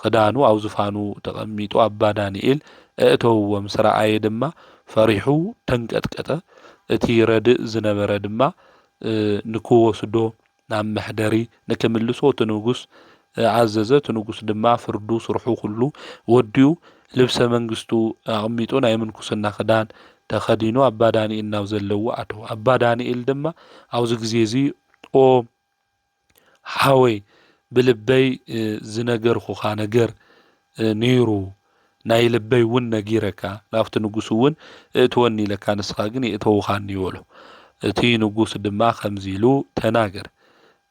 ክዳኑ ኣብ ዝፋኑ ተቐሚጡ ኣባ ዳንኤል እእተውዎ ምስ ረኣየ ድማ ፈሪሑ ተንቀጥቀጠ። እቲ ረድእ ዝነበረ ድማ ንክወስዶ ናብ መሕደሪ ንክምልሶ እቲ ንጉስ ኣዘዘ። እቲ ንጉስ ድማ ፍርዱ ስርሑ ኩሉ ወዲኡ ልብሰ መንግስቱ ኣቕሚጡ ናይ ምንኩስና ክዳን ተኸዲኑ ኣባ ዳንኤል ናብ ዘለዎ ኣተው። ኣባ ዳንኤል ድማ ኣብዚ ግዜ እዚ ኦ ሓወይ ብልበይ ዝነገርኩኻ ነገር ነይሩ፣ ናይ ልበይ እውን ነጊረካ ናብቲ ንጉስ እውን እእትወኒ ኢለካ ንስኻ ግን የእተውኻኒ ይበሎ። እቲ ንጉስ ድማ ከምዚ ኢሉ ተናገር።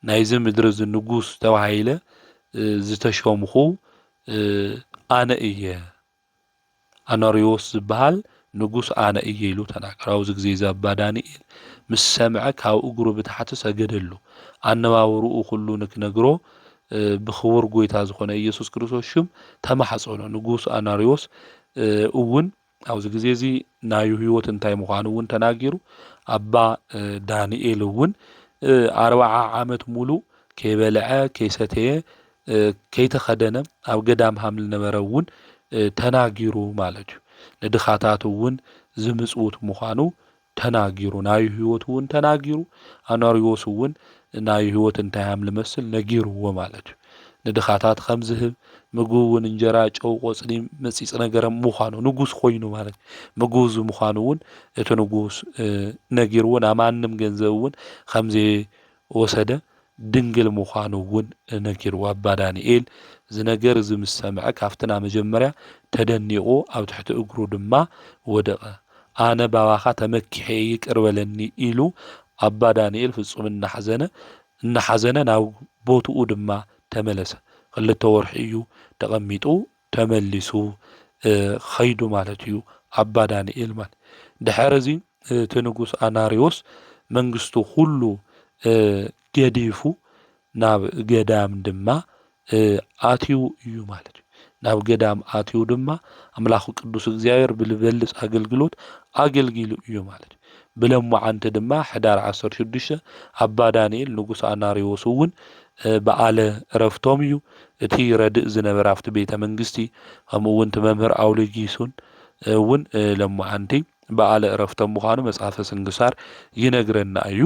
ናይዚ ምድሪ እዚ ንጉስ ተባሂለ ዝተሾምኹ ኣነ እየ፣ ኣኖሪዎስ ዝበሃል ንጉስ ኣነ እየ ኢሉ ተናገር። ኣብዚ ግዜ እዚ ኣባ ዳንኤል ምስ ሰምዐ ካብ እግሩ ብታሕቲ ሰገደሉ። ኣነባብርኡ ኩሉ ንክነግሮ ብኽቡር ጎይታ ዝኾነ ኢየሱስ ክርስቶስ ሽም ተማሕፀኖ። ንጉስ ኣናሪዎስ እውን ኣብዚ ግዜ እዚ ናይ ህይወት እንታይ ምዃኑ እውን ተናጊሩ። ኣባ ዳንኤል እውን 40 ዓመት ሙሉእ ከይበልዐ ከይሰተየ ከይተኸደነ ኣብ ገዳም ሃምል ነበረ እውን ተናጊሩ ማለት እዩ። ንድኻታት እውን ዝምጽውት ምዃኑ ተናጊሩ፣ ናይ ህይወት እውን ተናጊሩ። ኣናሪዎስ እውን ናይ ህይወት እንታይ ሃምል መስል ነጊርዎ ማለት እዩ። ንድኻታት ከም ዝህብ ምግቡ እውን እንጀራ ጨው ቆፅሊ መፂፅ ነገር ምዃኑ ንጉስ ኮይኑ ማለት ምግቡ ምዃኑ እውን እቲ ንጉስ ነጊርዎ። ናብ ማንም ገንዘብ እውን ከምዘይወሰደ ድንግል ምዃኑ እውን ነጊርዎ። ኣባ ዳንኤል ዝነገር እዚ ምስ ሰምዐ ካብትና መጀመርያ ተደኒቑ ኣብ ትሕቲ እግሩ ድማ ወደቐ። ኣነ ባባኻ ተመኪሐ ይቅር በለኒ ኢሉ ኣባ ዳንኤል ፍጹም እናሓዘነ ናብ ቦትኡ ድማ ተመለሰ። 2 ወርሒ እዩ ተቐሚጡ ተመሊሱ ኸይዱ ማለት እዩ ኣባ ዳንኤል ማለት። ድሕሪ እዚ እቲ ንጉስ ኣናሪዎስ መንግስቱ ኩሉ ገዲፉ ናብ ገዳም ድማ ኣትዩ እዩ ማለት እዩ። ናብ ገዳም ኣትዩ ድማ ኣምላኹ ቅዱስ እግዚኣብሔር ብልበልፅ ኣገልግሎት ኣገልጊሉ እዩ ማለት እዩ። ብለማዓንቲ ድማ ሕዳር 16 ኣባ ዳንኤል ንጉስ ኣናሪዎስ እውን በዓለ ዕረፍቶም እዩ። እቲ ረድእ ዝነበረ ኣብቲ ቤተ መንግስቲ ከምኡ እውን እቲ መምህር ኣውሎጊሱን እውን ለማዓንቲ በዓለ ዕረፍቶም ምዃኑ መጽሓፈ ስንክሳር ይነግረና እዩ።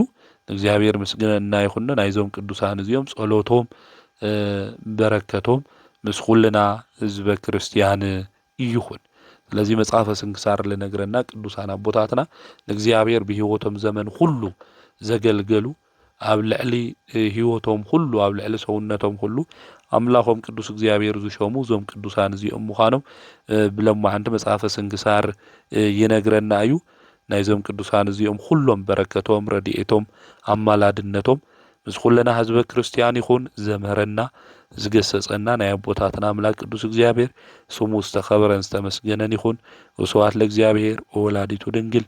እግዚአብሔር ምስግነና ይኹን። ናይዞም ቅዱሳን እዚኦም ጸሎቶም በረከቶም ምስ ኩልና ህዝበ ክርስቲያን ይኹን። ስለዚህ መጽሐፈ ስንክሳር ልነግረና ቅዱሳን አቦታትና ለእግዚአብሔር በሕይወቶም ዘመን ሁሉ ዘገልገሉ ኣብ ልዕሊ ሕይወቶም ሁሉ ኣብ ልዕሊ ሰውነቶም ሁሉ ኣምላኾም ቅዱስ እግዚአብሔር ዝሾሙ ዞም ቅዱሳን እዚኦም ምዃኖም ብለማዓንቲ መጽሐፈ ስንክሳር ይነግረና እዩ። ናይዞም ቅዱሳን እዚኦም ሁሎም በረከቶም ረድኤቶም ኣማላድነቶም ምስ ኩልና ህዝበ ክርስቲያን ይኹን። ዘምህረና ዝገሰጸና ናይ አቦታትና አምላክ ቅዱስ እግዚአብሔር ስሙ ዝተኸበረን ዝተመስገነን ይኹን። ወስብሐት ለእግዚአብሔር ወወላዲቱ ድንግል